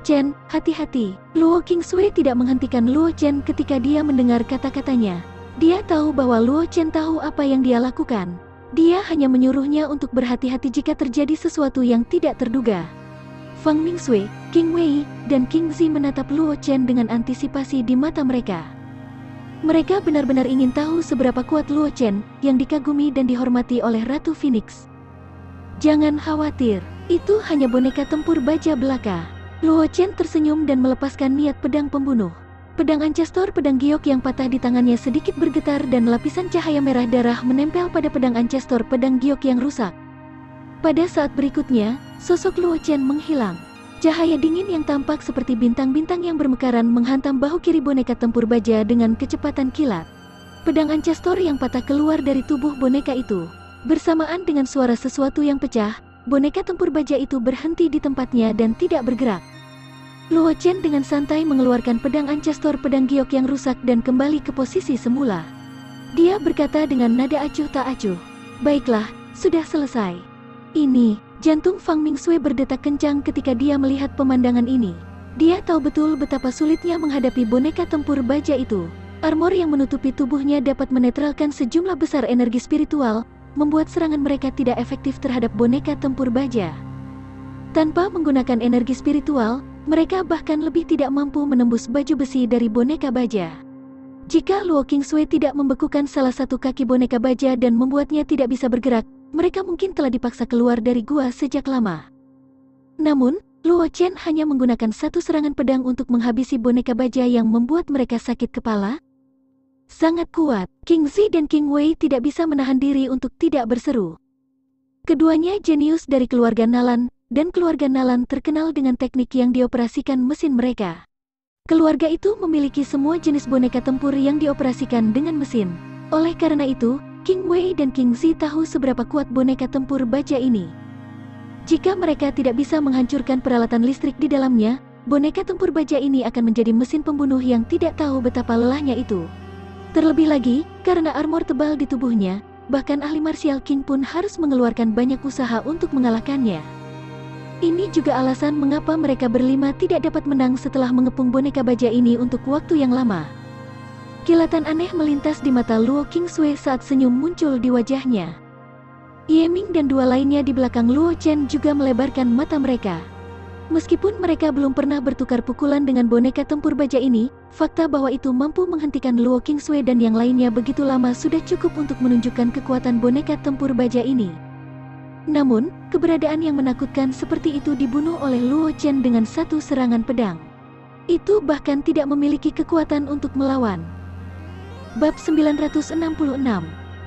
Chen, hati-hati. Luo Qingsui tidak menghentikan Luo Chen ketika dia mendengar kata-katanya. Dia tahu bahwa Luo Chen tahu apa yang dia lakukan. Dia hanya menyuruhnya untuk berhati-hati jika terjadi sesuatu yang tidak terduga. Fang Mingsui, King Wei, dan King Zi menatap Luo Chen dengan antisipasi di mata mereka. Mereka benar-benar ingin tahu seberapa kuat Luo Chen, yang dikagumi dan dihormati oleh Ratu Phoenix. Jangan khawatir, itu hanya boneka tempur baja belaka. Luo Chen tersenyum dan melepaskan niat pedang pembunuh. Pedang Ancestor pedang giok yang patah di tangannya sedikit bergetar dan lapisan cahaya merah darah menempel pada pedang Ancestor pedang giok yang rusak. Pada saat berikutnya, sosok Luo Chen menghilang. Cahaya dingin yang tampak seperti bintang-bintang yang bermekaran menghantam bahu kiri boneka tempur baja dengan kecepatan kilat. Pedang Ancestor yang patah keluar dari tubuh boneka itu. Bersamaan dengan suara sesuatu yang pecah, boneka tempur baja itu berhenti di tempatnya dan tidak bergerak. Luo Chen dengan santai mengeluarkan pedang Ancestor pedang giok yang rusak dan kembali ke posisi semula. Dia berkata dengan nada acuh tak acuh, "Baiklah, sudah selesai." Ini, jantung Fang Mingsui berdetak kencang ketika dia melihat pemandangan ini. Dia tahu betul betapa sulitnya menghadapi boneka tempur baja itu. Armor yang menutupi tubuhnya dapat menetralkan sejumlah besar energi spiritual, membuat serangan mereka tidak efektif terhadap boneka tempur baja. Tanpa menggunakan energi spiritual, mereka bahkan lebih tidak mampu menembus baju besi dari boneka baja. Jika Luo Qingsui tidak membekukan salah satu kaki boneka baja dan membuatnya tidak bisa bergerak, mereka mungkin telah dipaksa keluar dari gua sejak lama. Namun, Luo Chen hanya menggunakan satu serangan pedang untuk menghabisi boneka baja yang membuat mereka sakit kepala. Sangat kuat, King Zi dan King Wei tidak bisa menahan diri untuk tidak berseru. Keduanya jenius dari keluarga Nalan, dan keluarga Nalan terkenal dengan teknik yang dioperasikan mesin mereka. Keluarga itu memiliki semua jenis boneka tempur yang dioperasikan dengan mesin. Oleh karena itu, King Wei dan King Zi tahu seberapa kuat boneka tempur baja ini. Jika mereka tidak bisa menghancurkan peralatan listrik di dalamnya, boneka tempur baja ini akan menjadi mesin pembunuh yang tidak tahu betapa lelahnya itu. Terlebih lagi, karena armor tebal di tubuhnya, bahkan ahli martial king pun harus mengeluarkan banyak usaha untuk mengalahkannya. Ini juga alasan mengapa mereka berlima tidak dapat menang setelah mengepung boneka baja ini untuk waktu yang lama. Kilatan aneh melintas di mata Luo Qingsui saat senyum muncul di wajahnya. Ye Ming dan dua lainnya di belakang Luo Chen juga melebarkan mata mereka. Meskipun mereka belum pernah bertukar pukulan dengan boneka tempur baja ini, fakta bahwa itu mampu menghentikan Luo Qingsui dan yang lainnya begitu lama sudah cukup untuk menunjukkan kekuatan boneka tempur baja ini. Namun, keberadaan yang menakutkan seperti itu dibunuh oleh Luo Chen dengan satu serangan pedang. Itu bahkan tidak memiliki kekuatan untuk melawan. Bab 966.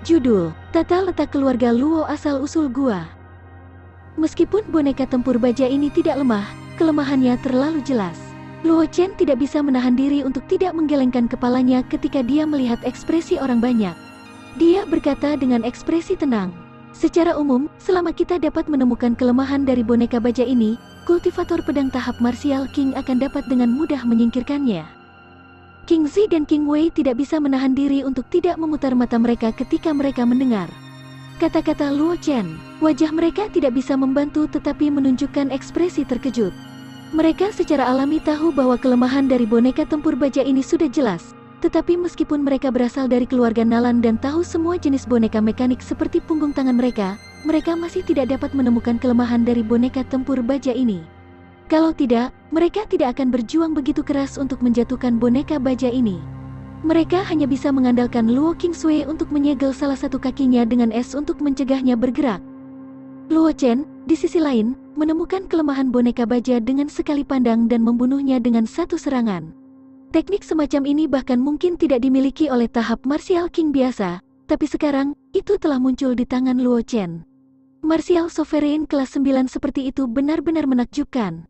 Judul, Tata Letak Keluarga Luo Asal-Usul Gua. Meskipun boneka tempur baja ini tidak lemah, kelemahannya terlalu jelas. Luo Chen tidak bisa menahan diri untuk tidak menggelengkan kepalanya ketika dia melihat ekspresi orang banyak. Dia berkata dengan ekspresi tenang, "Secara umum, selama kita dapat menemukan kelemahan dari boneka baja ini, kultivator pedang tahap Martial King akan dapat dengan mudah menyingkirkannya." King Zi dan King Wei tidak bisa menahan diri untuk tidak memutar mata mereka ketika mereka mendengar kata-kata Luo Chen. Wajah mereka tidak bisa membantu tetapi menunjukkan ekspresi terkejut. Mereka secara alami tahu bahwa kelemahan dari boneka tempur baja ini sudah jelas. Tetapi meskipun mereka berasal dari keluarga Nalan dan tahu semua jenis boneka mekanik seperti punggung tangan mereka masih tidak dapat menemukan kelemahan dari boneka tempur baja ini. Kalau tidak, mereka tidak akan berjuang begitu keras untuk menjatuhkan boneka baja ini. Mereka hanya bisa mengandalkan Luo Qingsui untuk menyegel salah satu kakinya dengan es untuk mencegahnya bergerak. Luo Chen, di sisi lain, menemukan kelemahan boneka baja dengan sekali pandang dan membunuhnya dengan satu serangan. Teknik semacam ini bahkan mungkin tidak dimiliki oleh tahap Martial King biasa, tapi sekarang, itu telah muncul di tangan Luo Chen. Martial Sovereign kelas 9 seperti itu benar-benar menakjubkan.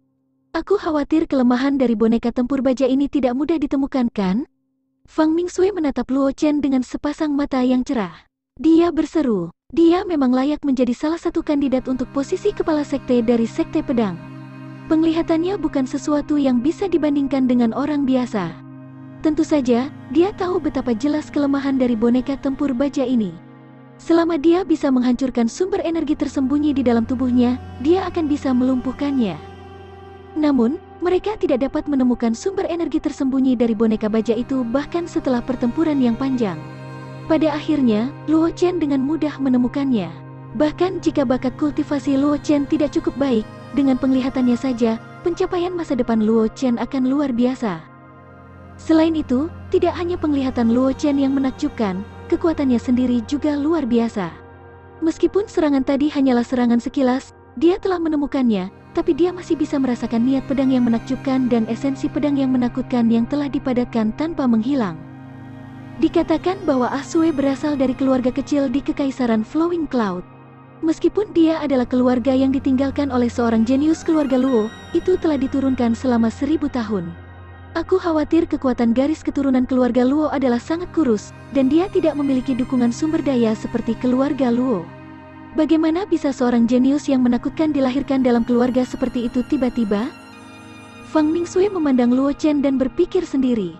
Aku khawatir kelemahan dari boneka tempur baja ini tidak mudah ditemukan, kan? Fang Mingsui menatap Luo Chen dengan sepasang mata yang cerah. Dia berseru, dia memang layak menjadi salah satu kandidat untuk posisi kepala sekte dari sekte pedang. Penglihatannya bukan sesuatu yang bisa dibandingkan dengan orang biasa. Tentu saja, dia tahu betapa jelas kelemahan dari boneka tempur baja ini. Selama dia bisa menghancurkan sumber energi tersembunyi di dalam tubuhnya, dia akan bisa melumpuhkannya. Namun, mereka tidak dapat menemukan sumber energi tersembunyi dari boneka baja itu bahkan setelah pertempuran yang panjang. Pada akhirnya, Luo Chen dengan mudah menemukannya. Bahkan jika bakat kultivasi Luo Chen tidak cukup baik, dengan penglihatannya saja, pencapaian masa depan Luo Chen akan luar biasa. Selain itu, tidak hanya penglihatan Luo Chen yang menakjubkan, kekuatannya sendiri juga luar biasa. Meskipun serangan tadi hanyalah serangan sekilas, dia telah menemukannya, tapi dia masih bisa merasakan niat pedang yang menakjubkan dan esensi pedang yang menakutkan yang telah dipadatkan tanpa menghilang. Dikatakan bahwa Ah Sui berasal dari keluarga kecil di Kekaisaran Flowing Cloud. Meskipun dia adalah keluarga yang ditinggalkan oleh seorang jenius keluarga Luo, itu telah diturunkan selama 1000 tahun. Aku khawatir kekuatan garis keturunan keluarga Luo adalah sangat kurus, dan dia tidak memiliki dukungan sumber daya seperti keluarga Luo. Bagaimana bisa seorang jenius yang menakutkan dilahirkan dalam keluarga seperti itu tiba-tiba? Fang Mingsui memandang Luo Chen dan berpikir sendiri.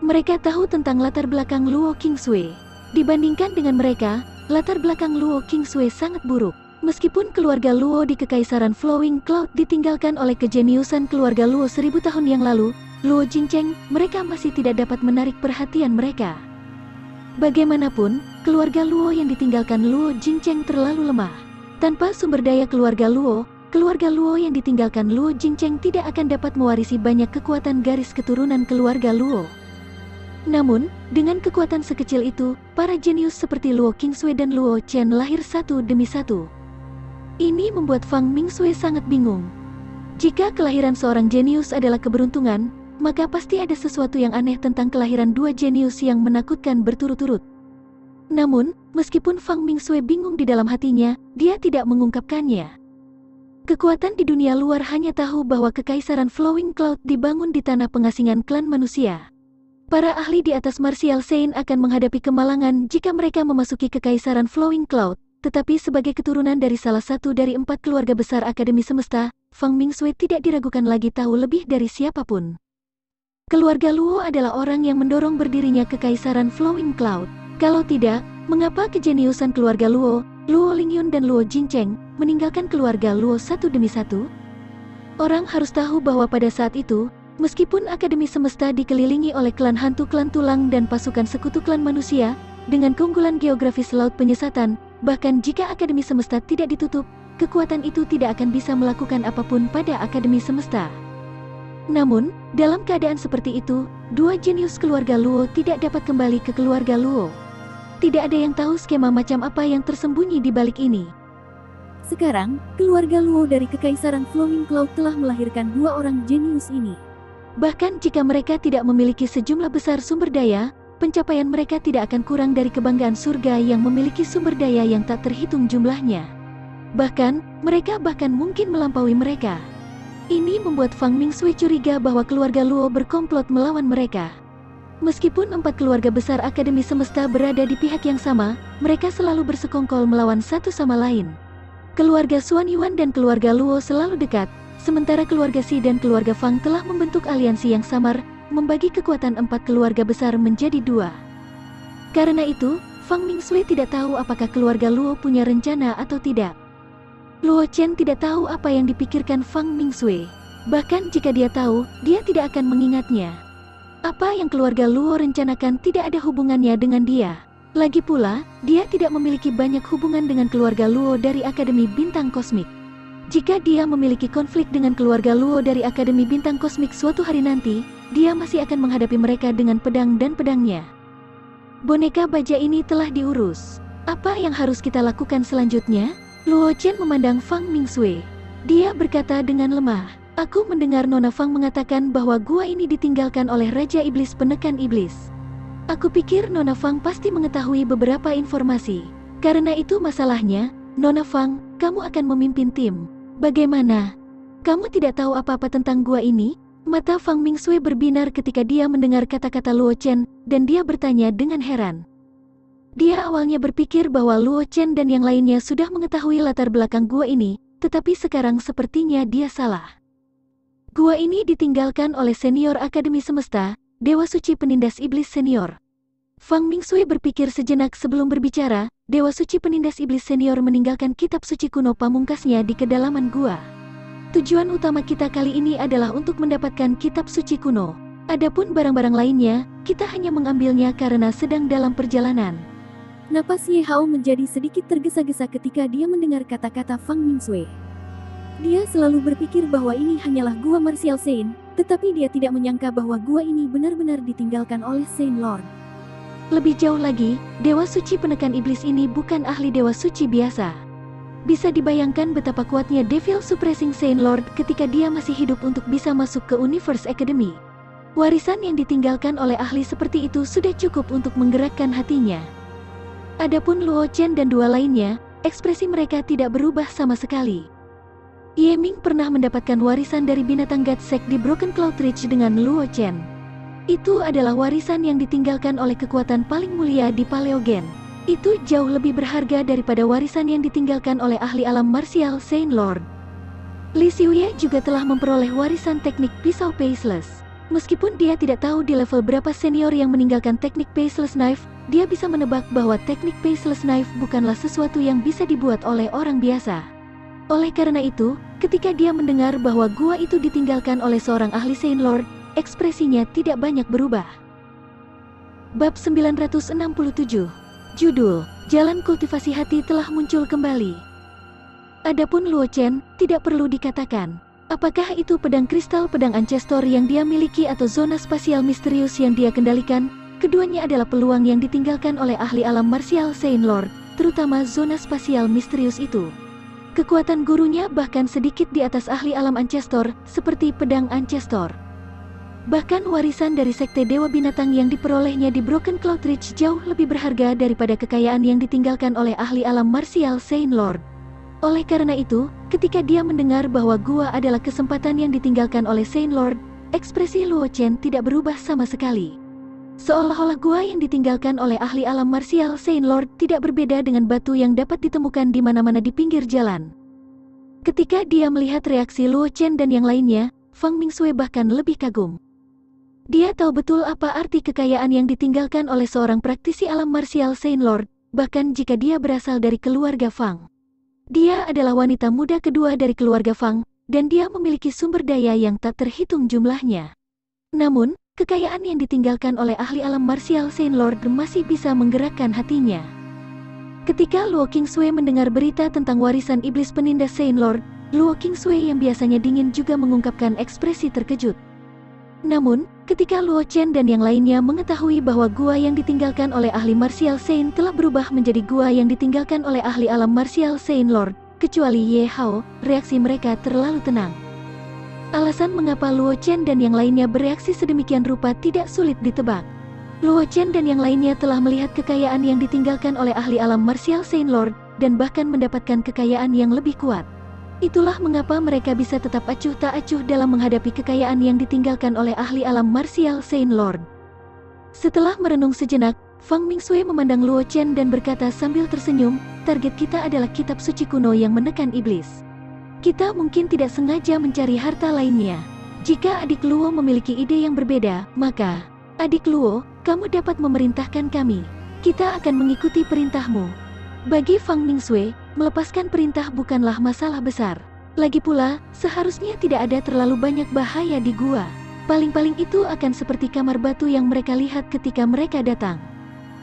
Mereka tahu tentang latar belakang Luo Qingsui. Dibandingkan dengan mereka, latar belakang Luo Qingsui sangat buruk. Meskipun keluarga Luo di Kekaisaran Flowing Cloud ditinggalkan oleh kejeniusan keluarga Luo 1000 tahun yang lalu, Luo Jincheng, mereka masih tidak dapat menarik perhatian mereka. Bagaimanapun, keluarga Luo yang ditinggalkan Luo Jincheng terlalu lemah. Tanpa sumber daya keluarga Luo yang ditinggalkan Luo Jincheng tidak akan dapat mewarisi banyak kekuatan garis keturunan keluarga Luo. Namun, dengan kekuatan sekecil itu, para jenius seperti Luo Qingsui dan Luo Chen lahir satu demi satu. Ini membuat Fang Mingsui sangat bingung. Jika kelahiran seorang jenius adalah keberuntungan, maka pasti ada sesuatu yang aneh tentang kelahiran dua jenius yang menakutkan berturut-turut. Namun, meskipun Fang Mingsui bingung di dalam hatinya, dia tidak mengungkapkannya. Kekuatan di dunia luar hanya tahu bahwa Kekaisaran Flowing Cloud dibangun di tanah pengasingan klan manusia. Para ahli di atas Martial Saint akan menghadapi kemalangan jika mereka memasuki Kekaisaran Flowing Cloud, tetapi sebagai keturunan dari salah satu dari 4 keluarga besar Akademi Semesta, Fang Mingsui tidak diragukan lagi tahu lebih dari siapapun. Keluarga Luo adalah orang yang mendorong berdirinya Kekaisaran Flowing Cloud. Kalau tidak, mengapa kejeniusan keluarga Luo, Luo Lingyun dan Luo Jincheng, meninggalkan keluarga Luo satu demi satu? Orang harus tahu bahwa pada saat itu, meskipun Akademi Semesta dikelilingi oleh klan hantu, klan tulang, dan pasukan sekutu klan manusia, dengan keunggulan geografis Laut Penyesatan, bahkan jika Akademi Semesta tidak ditutup, kekuatan itu tidak akan bisa melakukan apapun pada Akademi Semesta. Namun, dalam keadaan seperti itu, dua jenius keluarga Luo tidak dapat kembali ke keluarga Luo. Tidak ada yang tahu skema macam apa yang tersembunyi di balik ini. Sekarang, keluarga Luo dari Kekaisaran Flowing Cloud telah melahirkan dua orang jenius ini. Bahkan jika mereka tidak memiliki sejumlah besar sumber daya, pencapaian mereka tidak akan kurang dari kebanggaan surga yang memiliki sumber daya yang tak terhitung jumlahnya. Bahkan, mereka bahkan mungkin melampaui mereka. Ini membuat Fang Mingsui curiga bahwa keluarga Luo berkomplot melawan mereka. Meskipun empat keluarga besar Akademi Semesta berada di pihak yang sama, mereka selalu bersekongkol melawan satu sama lain. Keluarga Xuan Yuan dan keluarga Luo selalu dekat, sementara keluarga Xi dan keluarga Fang telah membentuk aliansi yang samar, membagi kekuatan empat keluarga besar menjadi dua. Karena itu, Fang Mingsui tidak tahu apakah keluarga Luo punya rencana atau tidak. Luo Chen tidak tahu apa yang dipikirkan Fang Mingsui. Bahkan jika dia tahu, dia tidak akan mengingatnya. Apa yang keluarga Luo rencanakan tidak ada hubungannya dengan dia. Lagi pula, dia tidak memiliki banyak hubungan dengan keluarga Luo dari Akademi Bintang Kosmik. Jika dia memiliki konflik dengan keluarga Luo dari Akademi Bintang Kosmik suatu hari nanti, dia masih akan menghadapi mereka dengan pedang dan pedangnya. Boneka baja ini telah diurus. Apa yang harus kita lakukan selanjutnya? Luo Chen memandang Fang Mingsui. Dia berkata dengan lemah, "Aku mendengar Nona Fang mengatakan bahwa gua ini ditinggalkan oleh Raja Iblis Penekan Iblis. Aku pikir Nona Fang pasti mengetahui beberapa informasi. Karena itu masalahnya, Nona Fang, kamu akan memimpin tim. Bagaimana? Kamu tidak tahu apa-apa tentang gua ini?" Mata Fang Mingsui berbinar ketika dia mendengar kata-kata Luo Chen, dan dia bertanya dengan heran. Dia awalnya berpikir bahwa Luo Chen dan yang lainnya sudah mengetahui latar belakang gua ini, tetapi sekarang sepertinya dia salah. Gua ini ditinggalkan oleh senior Akademi Semesta, Dewa Suci Penindas Iblis Senior. Fang Mingsui berpikir sejenak sebelum berbicara. Dewa Suci Penindas Iblis Senior meninggalkan kitab suci kuno pamungkasnya di kedalaman gua. Tujuan utama kita kali ini adalah untuk mendapatkan kitab suci kuno. Adapun barang-barang lainnya, kita hanya mengambilnya karena sedang dalam perjalanan. Napas Ye Hao menjadi sedikit tergesa-gesa ketika dia mendengar kata-kata Fang Mingsui. Dia selalu berpikir bahwa ini hanyalah gua Martial Saint, tetapi dia tidak menyangka bahwa gua ini benar-benar ditinggalkan oleh Saint Lord. Lebih jauh lagi, Dewa Suci Penekan Iblis ini bukan ahli Dewa Suci biasa. Bisa dibayangkan betapa kuatnya Devil Suppressing Saint Lord ketika dia masih hidup untuk bisa masuk ke Universe Academy. Warisan yang ditinggalkan oleh ahli seperti itu sudah cukup untuk menggerakkan hatinya. Adapun Luo Chen dan dua lainnya, ekspresi mereka tidak berubah sama sekali. Ye Ming pernah mendapatkan warisan dari binatang Godsek di Broken Cloud Ridge dengan Luo Chen. Itu adalah warisan yang ditinggalkan oleh kekuatan paling mulia di Paleogen. Itu jauh lebih berharga daripada warisan yang ditinggalkan oleh ahli alam martial Saint Lord. Li Xiuye juga telah memperoleh warisan teknik pisau Paceless. Meskipun dia tidak tahu di level berapa senior yang meninggalkan teknik Paceless Knife, dia bisa menebak bahwa teknik Paceless Knife bukanlah sesuatu yang bisa dibuat oleh orang biasa. Oleh karena itu, ketika dia mendengar bahwa gua itu ditinggalkan oleh seorang ahli Saint Lord, ekspresinya tidak banyak berubah. Bab 967. Judul, Jalan Kultivasi Hati telah muncul kembali. Adapun Luo Chen, tidak perlu dikatakan. Apakah itu pedang kristal, pedang Ancestor yang dia miliki atau zona spasial misterius yang dia kendalikan, keduanya adalah peluang yang ditinggalkan oleh ahli alam martial Saint Lord, terutama zona spasial misterius itu. Kekuatan gurunya bahkan sedikit di atas ahli alam Ancestor, seperti pedang Ancestor. Bahkan warisan dari Sekte Dewa Binatang yang diperolehnya di Broken Cloud Ridge jauh lebih berharga daripada kekayaan yang ditinggalkan oleh ahli alam martial Saint Lord. Oleh karena itu, ketika dia mendengar bahwa gua adalah kesempatan yang ditinggalkan oleh Saint Lord, ekspresi Luo Chen tidak berubah sama sekali. Seolah-olah gua yang ditinggalkan oleh ahli alam martial Saint Lord tidak berbeda dengan batu yang dapat ditemukan di mana-mana di pinggir jalan. Ketika dia melihat reaksi Luo Chen dan yang lainnya, Fang Mingsui bahkan lebih kagum. Dia tahu betul apa arti kekayaan yang ditinggalkan oleh seorang praktisi alam martial Saint Lord, bahkan jika dia berasal dari keluarga Fang. Dia adalah wanita muda kedua dari keluarga Fang, dan dia memiliki sumber daya yang tak terhitung jumlahnya. Namun, kekayaan yang ditinggalkan oleh ahli alam martial Saint Lord masih bisa menggerakkan hatinya. Ketika Luo Qingsui mendengar berita tentang warisan iblis penindas Saint Lord, Luo Qingsui yang biasanya dingin juga mengungkapkan ekspresi terkejut. Namun, ketika Luo Chen dan yang lainnya mengetahui bahwa gua yang ditinggalkan oleh ahli martial Saint telah berubah menjadi gua yang ditinggalkan oleh ahli alam martial Saint Lord, kecuali Ye Hao, reaksi mereka terlalu tenang. Alasan mengapa Luo Chen dan yang lainnya bereaksi sedemikian rupa tidak sulit ditebak. Luo Chen dan yang lainnya telah melihat kekayaan yang ditinggalkan oleh ahli alam martial Saint Lord, dan bahkan mendapatkan kekayaan yang lebih kuat. Itulah mengapa mereka bisa tetap acuh tak acuh dalam menghadapi kekayaan yang ditinggalkan oleh ahli alam martial Saint Lord. Setelah merenung sejenak, Fang Mingsui memandang Luo Chen dan berkata sambil tersenyum, target kita adalah kitab suci kuno yang menekan iblis. Kita mungkin tidak sengaja mencari harta lainnya. Jika adik Luo memiliki ide yang berbeda, maka, adik Luo, kamu dapat memerintahkan kami. Kita akan mengikuti perintahmu. Bagi Fang Mingsui, melepaskan perintah bukanlah masalah besar. Lagi pula, seharusnya tidak ada terlalu banyak bahaya di gua. Paling-paling itu akan seperti kamar batu yang mereka lihat ketika mereka datang.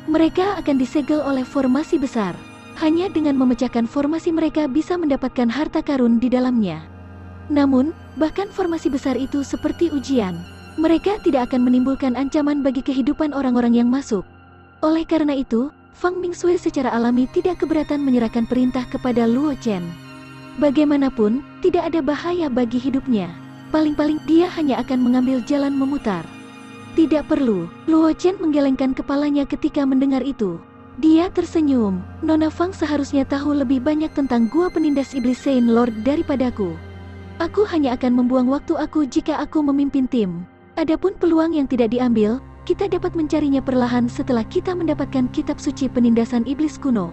Mereka akan disegel oleh formasi besar. Hanya dengan memecahkan formasi mereka bisa mendapatkan harta karun di dalamnya. Namun, bahkan formasi besar itu seperti ujian. Mereka tidak akan menimbulkan ancaman bagi kehidupan orang-orang yang masuk. Oleh karena itu, Fang Mingsui secara alami tidak keberatan menyerahkan perintah kepada Luo Chen. Bagaimanapun, tidak ada bahaya bagi hidupnya. Paling-paling dia hanya akan mengambil jalan memutar. Tidak perlu, Luo Chen menggelengkan kepalanya ketika mendengar itu. Dia tersenyum, Nona Fang seharusnya tahu lebih banyak tentang gua penindas iblis Saint Lord daripadaku. Aku hanya akan membuang waktu aku jika aku memimpin tim. Adapun peluang yang tidak diambil, kita dapat mencarinya perlahan setelah kita mendapatkan kitab suci penindasan iblis kuno.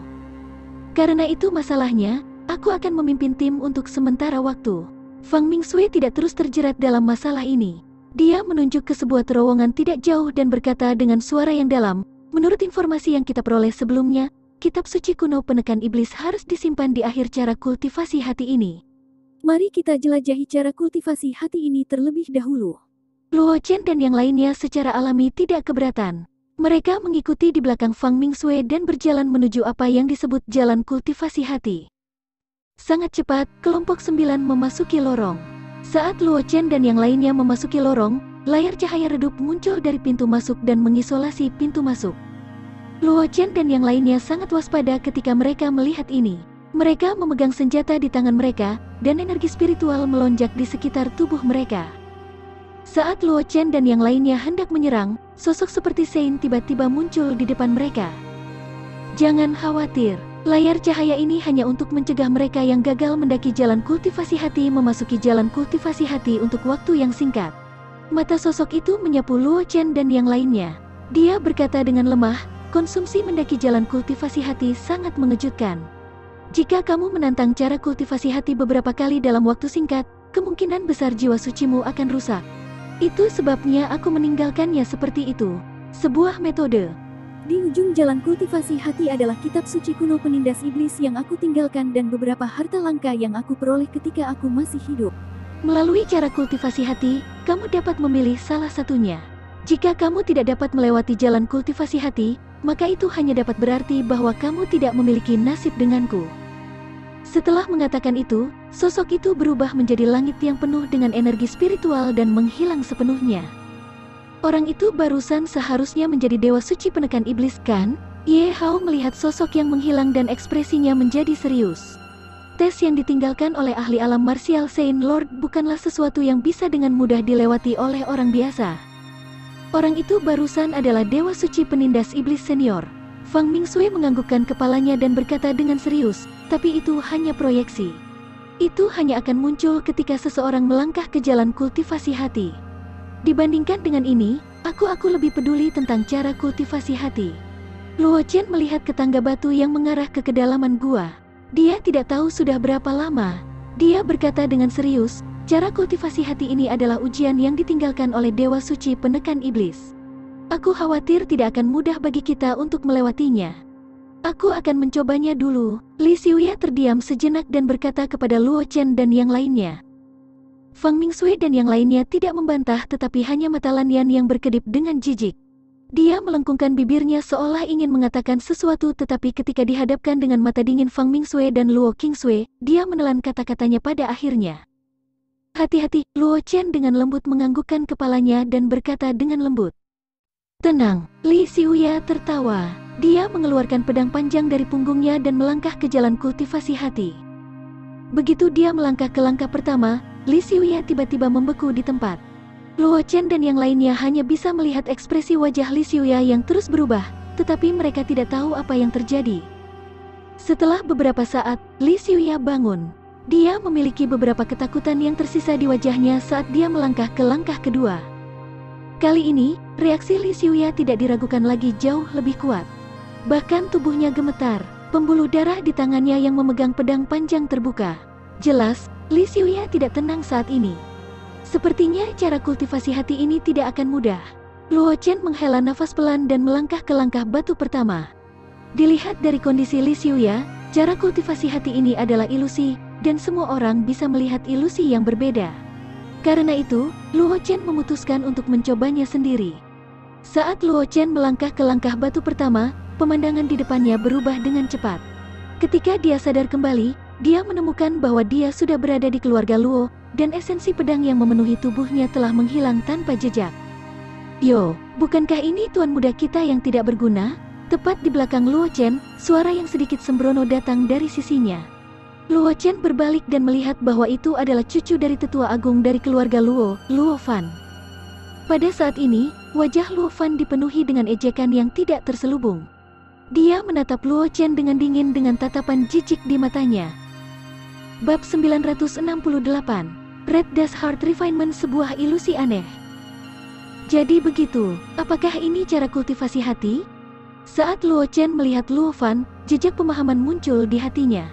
Karena itu masalahnya, aku akan memimpin tim untuk sementara waktu. Fang Mingsui tidak terus terjerat dalam masalah ini. Dia menunjuk ke sebuah terowongan tidak jauh dan berkata dengan suara yang dalam, menurut informasi yang kita peroleh sebelumnya, kitab suci kuno penekan iblis harus disimpan di akhir cara kultivasi hati ini. Mari kita jelajahi cara kultivasi hati ini terlebih dahulu. Luo Chen dan yang lainnya secara alami tidak keberatan. Mereka mengikuti di belakang Fang Mingsui dan berjalan menuju apa yang disebut jalan kultivasi hati. Sangat cepat, kelompok 9 memasuki lorong. Saat Luo Chen dan yang lainnya memasuki lorong, layar cahaya redup muncul dari pintu masuk dan mengisolasi pintu masuk. Luo Chen dan yang lainnya sangat waspada ketika mereka melihat ini. Mereka memegang senjata di tangan mereka, dan energi spiritual melonjak di sekitar tubuh mereka. Saat Luo Chen dan yang lainnya hendak menyerang, sosok seperti Saint tiba-tiba muncul di depan mereka. Jangan khawatir, layar cahaya ini hanya untuk mencegah mereka yang gagal mendaki jalan kultivasi hati memasuki jalan kultivasi hati untuk waktu yang singkat. Mata sosok itu menyapu Luo Chen dan yang lainnya. Dia berkata dengan lemah, konsumsi mendaki jalan kultivasi hati sangat mengejutkan. Jika kamu menantang cara kultivasi hati beberapa kali dalam waktu singkat, kemungkinan besar jiwa sucimu akan rusak. Itu sebabnya aku meninggalkannya seperti itu. Sebuah metode. Di ujung jalan kultivasi hati adalah kitab suci kuno penindas iblis yang aku tinggalkan dan beberapa harta langka yang aku peroleh ketika aku masih hidup. Melalui cara kultivasi hati, kamu dapat memilih salah satunya. Jika kamu tidak dapat melewati jalan kultivasi hati, maka itu hanya dapat berarti bahwa kamu tidak memiliki nasib denganku. Setelah mengatakan itu, sosok itu berubah menjadi langit yang penuh dengan energi spiritual dan menghilang sepenuhnya. Orang itu barusan seharusnya menjadi dewa suci penekan iblis, kan? Ye Hao melihat sosok yang menghilang dan ekspresinya menjadi serius. Tes yang ditinggalkan oleh ahli alam martial Saint Lord bukanlah sesuatu yang bisa dengan mudah dilewati oleh orang biasa. Orang itu barusan adalah dewa suci penindas iblis senior. Fang Mingsui menganggukkan kepalanya dan berkata dengan serius, tapi itu hanya proyeksi. Itu hanya akan muncul ketika seseorang melangkah ke jalan kultivasi hati. Dibandingkan dengan ini, aku lebih peduli tentang cara kultivasi hati. Luo Chen melihat ke tangga batu yang mengarah ke kedalaman gua. Dia tidak tahu sudah berapa lama. Dia berkata dengan serius, cara kultivasi hati ini adalah ujian yang ditinggalkan oleh dewa suci penekan iblis. Aku khawatir tidak akan mudah bagi kita untuk melewatinya. Aku akan mencobanya dulu. Li Xiuya terdiam sejenak dan berkata kepada Luo Chen dan yang lainnya. Fang Mingsui dan yang lainnya tidak membantah, tetapi hanya mata Lanyan yang berkedip dengan jijik. Dia melengkungkan bibirnya seolah ingin mengatakan sesuatu, tetapi ketika dihadapkan dengan mata dingin Fang Mingsui dan Luo Qingsui, dia menelan kata-katanya pada akhirnya. Hati-hati, Luo Chen dengan lembut menganggukkan kepalanya dan berkata dengan lembut. Tenang, Li Xiuya tertawa. Dia mengeluarkan pedang panjang dari punggungnya dan melangkah ke jalan kultivasi hati. Begitu dia melangkah ke langkah pertama, Li Xiuya tiba-tiba membeku di tempat. Luo Chen dan yang lainnya hanya bisa melihat ekspresi wajah Li Xiuya yang terus berubah, tetapi mereka tidak tahu apa yang terjadi. Setelah beberapa saat, Li Xiuya bangun. Dia memiliki beberapa ketakutan yang tersisa di wajahnya saat dia melangkah ke langkah kedua. Kali ini, reaksi Li Xiuya tidak diragukan lagi, jauh lebih kuat. Bahkan tubuhnya gemetar, pembuluh darah di tangannya yang memegang pedang panjang terbuka. Jelas, Li Xiuya tidak tenang saat ini. Sepertinya cara kultivasi hati ini tidak akan mudah. Luo Chen menghela nafas pelan dan melangkah ke langkah batu pertama. Dilihat dari kondisi Li Xiuya, cara kultivasi hati ini adalah ilusi, dan semua orang bisa melihat ilusi yang berbeda. Karena itu, Luo Chen memutuskan untuk mencobanya sendiri. Saat Luo Chen melangkah ke langkah batu pertama, pemandangan di depannya berubah dengan cepat. Ketika dia sadar kembali, dia menemukan bahwa dia sudah berada di keluarga Luo, dan esensi pedang yang memenuhi tubuhnya telah menghilang tanpa jejak. Yo, bukankah ini tuan muda kita yang tidak berguna? Tepat di belakang Luo Chen, suara yang sedikit sembrono datang dari sisinya. Luo Chen berbalik dan melihat bahwa itu adalah cucu dari tetua agung dari keluarga Luo, Luo Fan. Pada saat ini, wajah Luo Fan dipenuhi dengan ejekan yang tidak terselubung. Dia menatap Luo Chen dengan dingin dengan tatapan jijik di matanya. Bab 968, Red Dust Heart Refinement, sebuah ilusi aneh. Jadi begitu, apakah ini cara kultivasi hati? Saat Luo Chen melihat Luo Fan, jejak pemahaman muncul di hatinya.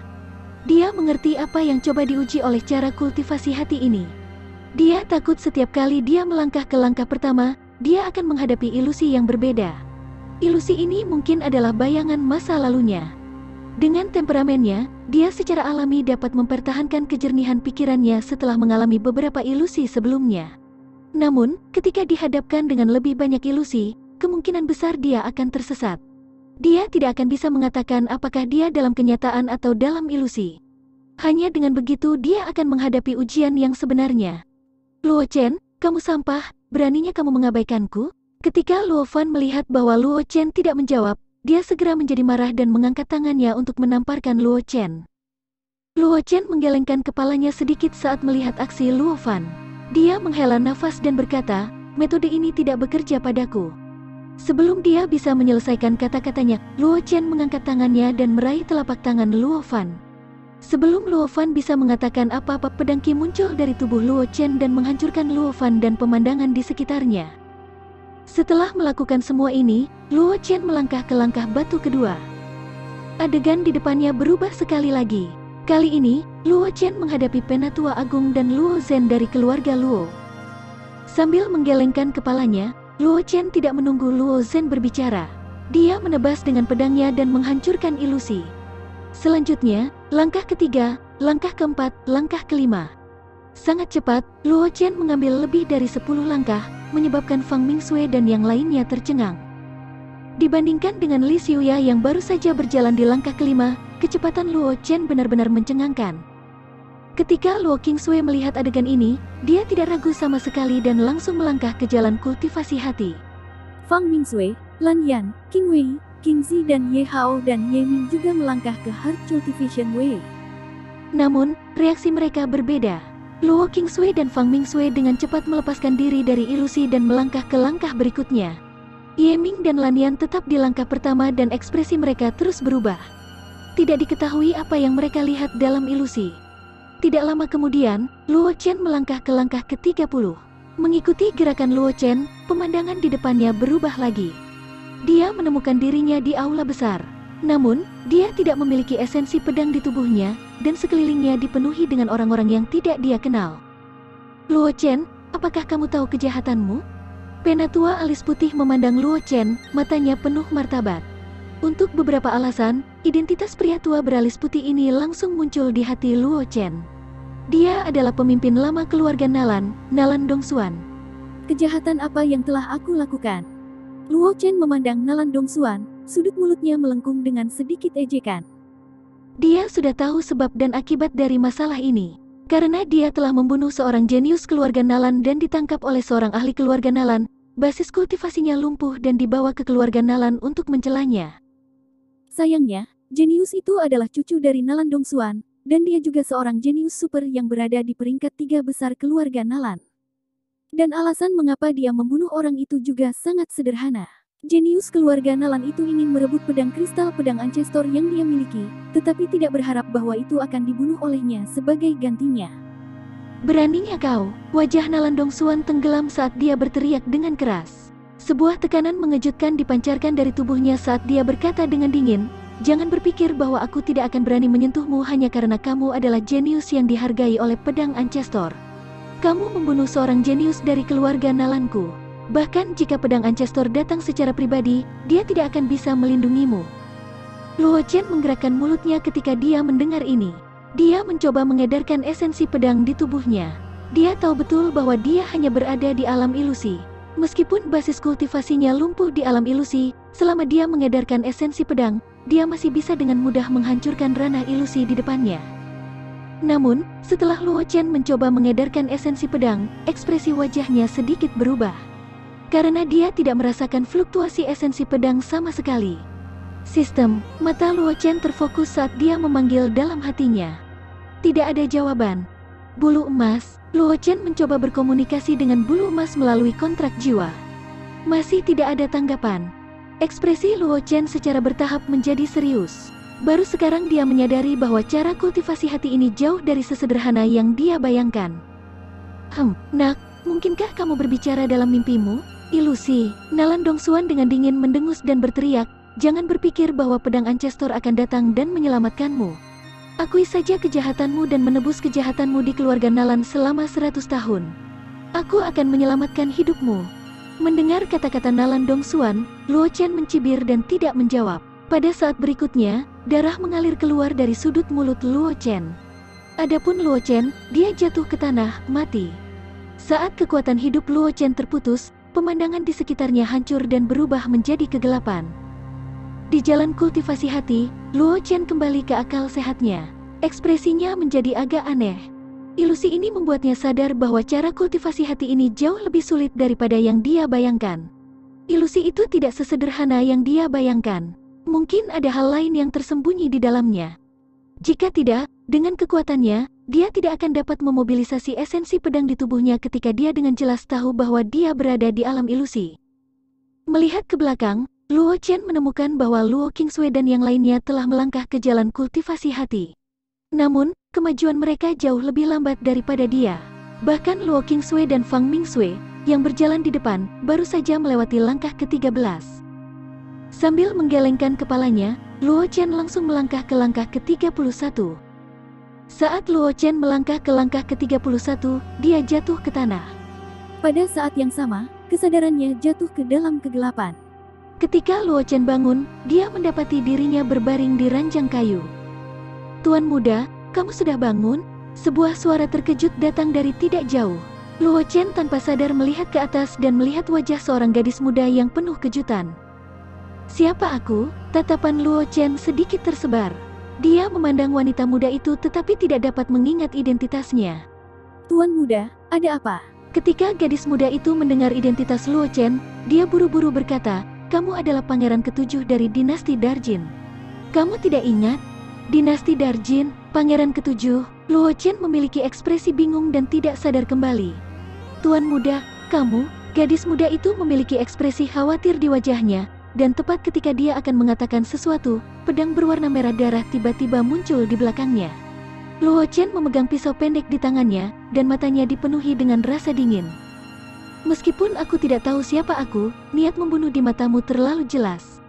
Dia mengerti apa yang coba diuji oleh cara kultivasi hati ini. Dia takut setiap kali dia melangkah ke langkah pertama, dia akan menghadapi ilusi yang berbeda. Ilusi ini mungkin adalah bayangan masa lalunya. Dengan temperamennya, dia secara alami dapat mempertahankan kejernihan pikirannya setelah mengalami beberapa ilusi sebelumnya. Namun, ketika dihadapkan dengan lebih banyak ilusi, kemungkinan besar dia akan tersesat. Dia tidak akan bisa mengatakan apakah dia dalam kenyataan atau dalam ilusi. Hanya dengan begitu dia akan menghadapi ujian yang sebenarnya. Luo Chen, kamu sampah, beraninya kamu mengabaikanku? Ketika Luo Fan melihat bahwa Luo Chen tidak menjawab, dia segera menjadi marah dan mengangkat tangannya untuk menamparkan Luo Chen. Luo Chen menggelengkan kepalanya sedikit saat melihat aksi Luo Fan. Dia menghela nafas dan berkata, metode ini tidak bekerja padaku. Sebelum dia bisa menyelesaikan kata-katanya, Luo Chen mengangkat tangannya dan meraih telapak tangan Luo Fan. Sebelum Luo Fan bisa mengatakan apa-apa, pedang Qi muncul dari tubuh Luo Chen dan menghancurkan Luo Fan dan pemandangan di sekitarnya. Setelah melakukan semua ini, Luo Chen melangkah ke langkah batu kedua. Adegan di depannya berubah sekali lagi. Kali ini, Luo Chen menghadapi Penatua Agung dan Luo Zhen dari keluarga Luo. Sambil menggelengkan kepalanya, Luo Chen tidak menunggu Luo Zhen berbicara. Dia menebas dengan pedangnya dan menghancurkan ilusi. Selanjutnya, langkah ketiga, langkah keempat, langkah kelima. Sangat cepat, Luo Chen mengambil lebih dari 10 langkah, menyebabkan Fang Mingsui dan yang lainnya tercengang. Dibandingkan dengan Li Xiuya yang baru saja berjalan di langkah kelima, kecepatan Luo Chen benar-benar mencengangkan. Ketika Luo Qingsui melihat adegan ini, dia tidak ragu sama sekali dan langsung melangkah ke jalan kultivasi hati. Fang Mingsui, Lan Yan, Qing Wei, Qing Zi dan Ye Hao dan Ye Ming juga melangkah ke Heart Cultivation Way. Namun, reaksi mereka berbeda. Luo Qingsui dan Fang Mingsui dengan cepat melepaskan diri dari ilusi dan melangkah ke langkah berikutnya. Ye Ming dan Lan Yan tetap di langkah pertama dan ekspresi mereka terus berubah. Tidak diketahui apa yang mereka lihat dalam ilusi. Tidak lama kemudian, Luo Chen melangkah ke langkah ke-30. Mengikuti gerakan Luo Chen, pemandangan di depannya berubah lagi. Dia menemukan dirinya di aula besar. Namun, dia tidak memiliki esensi pedang di tubuhnya, dan sekelilingnya dipenuhi dengan orang-orang yang tidak dia kenal. Luo Chen, apakah kamu tahu kejahatanmu? Penatua alis putih memandang Luo Chen, matanya penuh martabat. Untuk beberapa alasan, identitas pria tua beralis putih ini langsung muncul di hati Luo Chen. Dia adalah pemimpin lama keluarga Nalan, Nalan Dongsuan. Kejahatan apa yang telah aku lakukan? Luo Chen memandang Nalan Dongsuan, sudut mulutnya melengkung dengan sedikit ejekan. Dia sudah tahu sebab dan akibat dari masalah ini. Karena dia telah membunuh seorang jenius keluarga Nalan dan ditangkap oleh seorang ahli keluarga Nalan, basis kultivasinya lumpuh dan dibawa ke keluarga Nalan untuk mencelanya. Sayangnya, jenius itu adalah cucu dari Nalan Dongsuan, dan dia juga seorang jenius super yang berada di peringkat 3 besar keluarga Nalan. Dan alasan mengapa dia membunuh orang itu juga sangat sederhana. Jenius keluarga Nalan itu ingin merebut pedang kristal pedang Ancestor yang dia miliki, tetapi tidak berharap bahwa itu akan dibunuh olehnya sebagai gantinya. Beraninya kau, wajah Nalan Dongsuan tenggelam saat dia berteriak dengan keras. Sebuah tekanan mengejutkan dipancarkan dari tubuhnya saat dia berkata dengan dingin, "Jangan berpikir bahwa aku tidak akan berani menyentuhmu hanya karena kamu adalah jenius yang dihargai oleh pedang Ancestor. Kamu membunuh seorang jenius dari keluarga Nalanku. Bahkan jika pedang Ancestor datang secara pribadi, dia tidak akan bisa melindungimu." Luo Chen menggerakkan mulutnya ketika dia mendengar ini. Dia mencoba mengedarkan esensi pedang di tubuhnya. Dia tahu betul bahwa dia hanya berada di alam ilusi. Meskipun basis kultivasinya lumpuh di alam ilusi, selama dia mengedarkan esensi pedang, dia masih bisa dengan mudah menghancurkan ranah ilusi di depannya. Namun, setelah Luo Chen mencoba mengedarkan esensi pedang, ekspresi wajahnya sedikit berubah. Karena dia tidak merasakan fluktuasi esensi pedang sama sekali. Sistem, mata Luo Chen terfokus saat dia memanggil dalam hatinya. Tidak ada jawaban. Bulu emas, Luo Chen mencoba berkomunikasi dengan bulu emas melalui kontrak jiwa. Masih tidak ada tanggapan. Ekspresi Luo Chen secara bertahap menjadi serius. Baru sekarang dia menyadari bahwa cara kultivasi hati ini jauh dari sesederhana yang dia bayangkan. Nak, mungkinkah kamu berbicara dalam mimpimu? Ilusi, Nalan Dongsuan dengan dingin mendengus dan berteriak, "Jangan berpikir bahwa pedang Ancestor akan datang dan menyelamatkanmu. Akui saja kejahatanmu dan menebus kejahatanmu di keluarga Nalan selama 100 tahun. Aku akan menyelamatkan hidupmu." Mendengar kata-kata Nalan Dongsuan, Luo Chen mencibir dan tidak menjawab. Pada saat berikutnya, darah mengalir keluar dari sudut mulut Luo Chen. Adapun Luo Chen, dia jatuh ke tanah, mati. Saat kekuatan hidup Luo Chen terputus, pemandangan di sekitarnya hancur dan berubah menjadi kegelapan. Di jalan kultivasi hati, Luo Chen kembali ke akal sehatnya. Ekspresinya menjadi agak aneh. Ilusi ini membuatnya sadar bahwa cara kultivasi hati ini jauh lebih sulit daripada yang dia bayangkan. Ilusi itu tidak sesederhana yang dia bayangkan. Mungkin ada hal lain yang tersembunyi di dalamnya. Jika tidak, dengan kekuatannya, dia tidak akan dapat memobilisasi esensi pedang di tubuhnya ketika dia dengan jelas tahu bahwa dia berada di alam ilusi. Melihat ke belakang, Luo Chen menemukan bahwa Luo Qingsui dan yang lainnya telah melangkah ke jalan kultivasi hati. Namun, kemajuan mereka jauh lebih lambat daripada dia. Bahkan Luo Qingsui dan Fang Mingsui, yang berjalan di depan, baru saja melewati langkah ke-13. Sambil menggelengkan kepalanya, Luo Chen langsung melangkah ke langkah ke-31. Saat Luo Chen melangkah ke langkah ke-31, dia jatuh ke tanah. Pada saat yang sama, kesadarannya jatuh ke dalam kegelapan. Ketika Luo Chen bangun, dia mendapati dirinya berbaring di ranjang kayu. "Tuan muda, kamu sudah bangun?" Sebuah suara terkejut datang dari tidak jauh. Luo Chen tanpa sadar melihat ke atas dan melihat wajah seorang gadis muda yang penuh kejutan. "Siapa aku?" Tatapan Luo Chen sedikit tersebar. Dia memandang wanita muda itu tetapi tidak dapat mengingat identitasnya. "Tuan muda, ada apa?" Ketika gadis muda itu mendengar identitas Luo Chen, dia buru-buru berkata, "Kamu adalah pangeran ke-7 dari dinasti Darjin. Kamu tidak ingat? Dinasti Darjin, pangeran ke-7." Luo Chen memiliki ekspresi bingung dan tidak sadar kembali. "Tuan muda, kamu?" Gadis muda itu memiliki ekspresi khawatir di wajahnya, dan tepat ketika dia akan mengatakan sesuatu, pedang berwarna merah darah tiba-tiba muncul di belakangnya. Luo Chen memegang pisau pendek di tangannya, dan matanya dipenuhi dengan rasa dingin. "Meskipun aku tidak tahu siapa aku, niat membunuh di matamu terlalu jelas."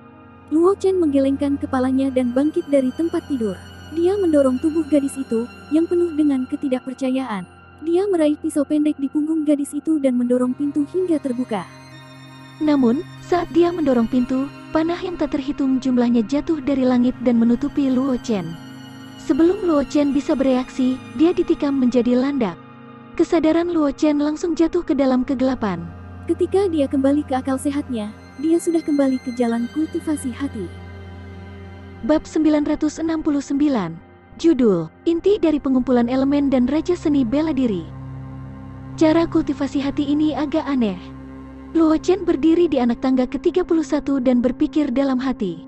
Luo Chen menggelengkan kepalanya dan bangkit dari tempat tidur. Dia mendorong tubuh gadis itu, yang penuh dengan ketidakpercayaan. Dia meraih pisau pendek di punggung gadis itu dan mendorong pintu hingga terbuka. Namun, saat dia mendorong pintu, panah yang tak terhitung jumlahnya jatuh dari langit dan menutupi Luo Chen. Sebelum Luo Chen bisa bereaksi, dia ditikam menjadi landak. Kesadaran Luo Chen langsung jatuh ke dalam kegelapan. Ketika dia kembali ke akal sehatnya, dia sudah kembali ke jalan kultivasi hati. Bab 969. Judul, Inti dari Pengumpulan Elemen dan Raja Seni Bela Diri. Cara kultivasi hati ini agak aneh. Luo Chen berdiri di anak tangga ke-31 dan berpikir dalam hati.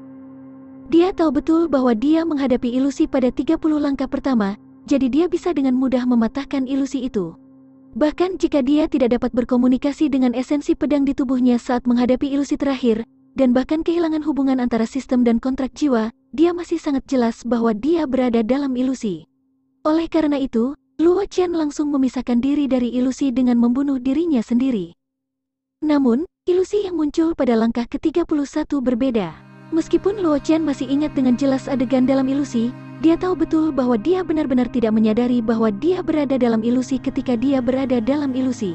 Dia tahu betul bahwa dia menghadapi ilusi pada 30 langkah pertama, jadi dia bisa dengan mudah mematahkan ilusi itu. Bahkan jika dia tidak dapat berkomunikasi dengan esensi pedang di tubuhnya saat menghadapi ilusi terakhir, dan bahkan kehilangan hubungan antara sistem dan kontrak jiwa, dia masih sangat jelas bahwa dia berada dalam ilusi. Oleh karena itu, Luo Chen langsung memisahkan diri dari ilusi dengan membunuh dirinya sendiri. Namun, ilusi yang muncul pada langkah ke-31 berbeda. Meskipun Luo Chen masih ingat dengan jelas adegan dalam ilusi, dia tahu betul bahwa dia benar-benar tidak menyadari bahwa dia berada dalam ilusi ketika dia berada dalam ilusi.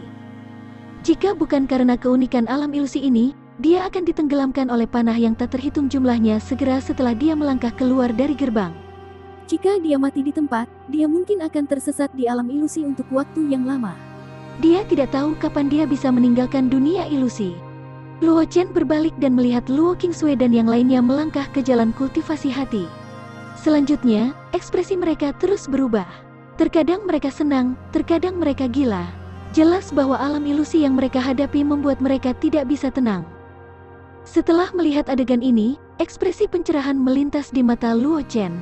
Jika bukan karena keunikan alam ilusi ini, dia akan ditenggelamkan oleh panah yang tak terhitung jumlahnya segera setelah dia melangkah keluar dari gerbang. Jika dia mati di tempat, dia mungkin akan tersesat di alam ilusi untuk waktu yang lama. Dia tidak tahu kapan dia bisa meninggalkan dunia ilusi. Luo Chen berbalik dan melihat Luo Qingsui dan yang lainnya melangkah ke jalan kultivasi hati. Selanjutnya, ekspresi mereka terus berubah. Terkadang mereka senang, terkadang mereka gila. Jelas bahwa alam ilusi yang mereka hadapi membuat mereka tidak bisa tenang. Setelah melihat adegan ini, ekspresi pencerahan melintas di mata Luo Chen.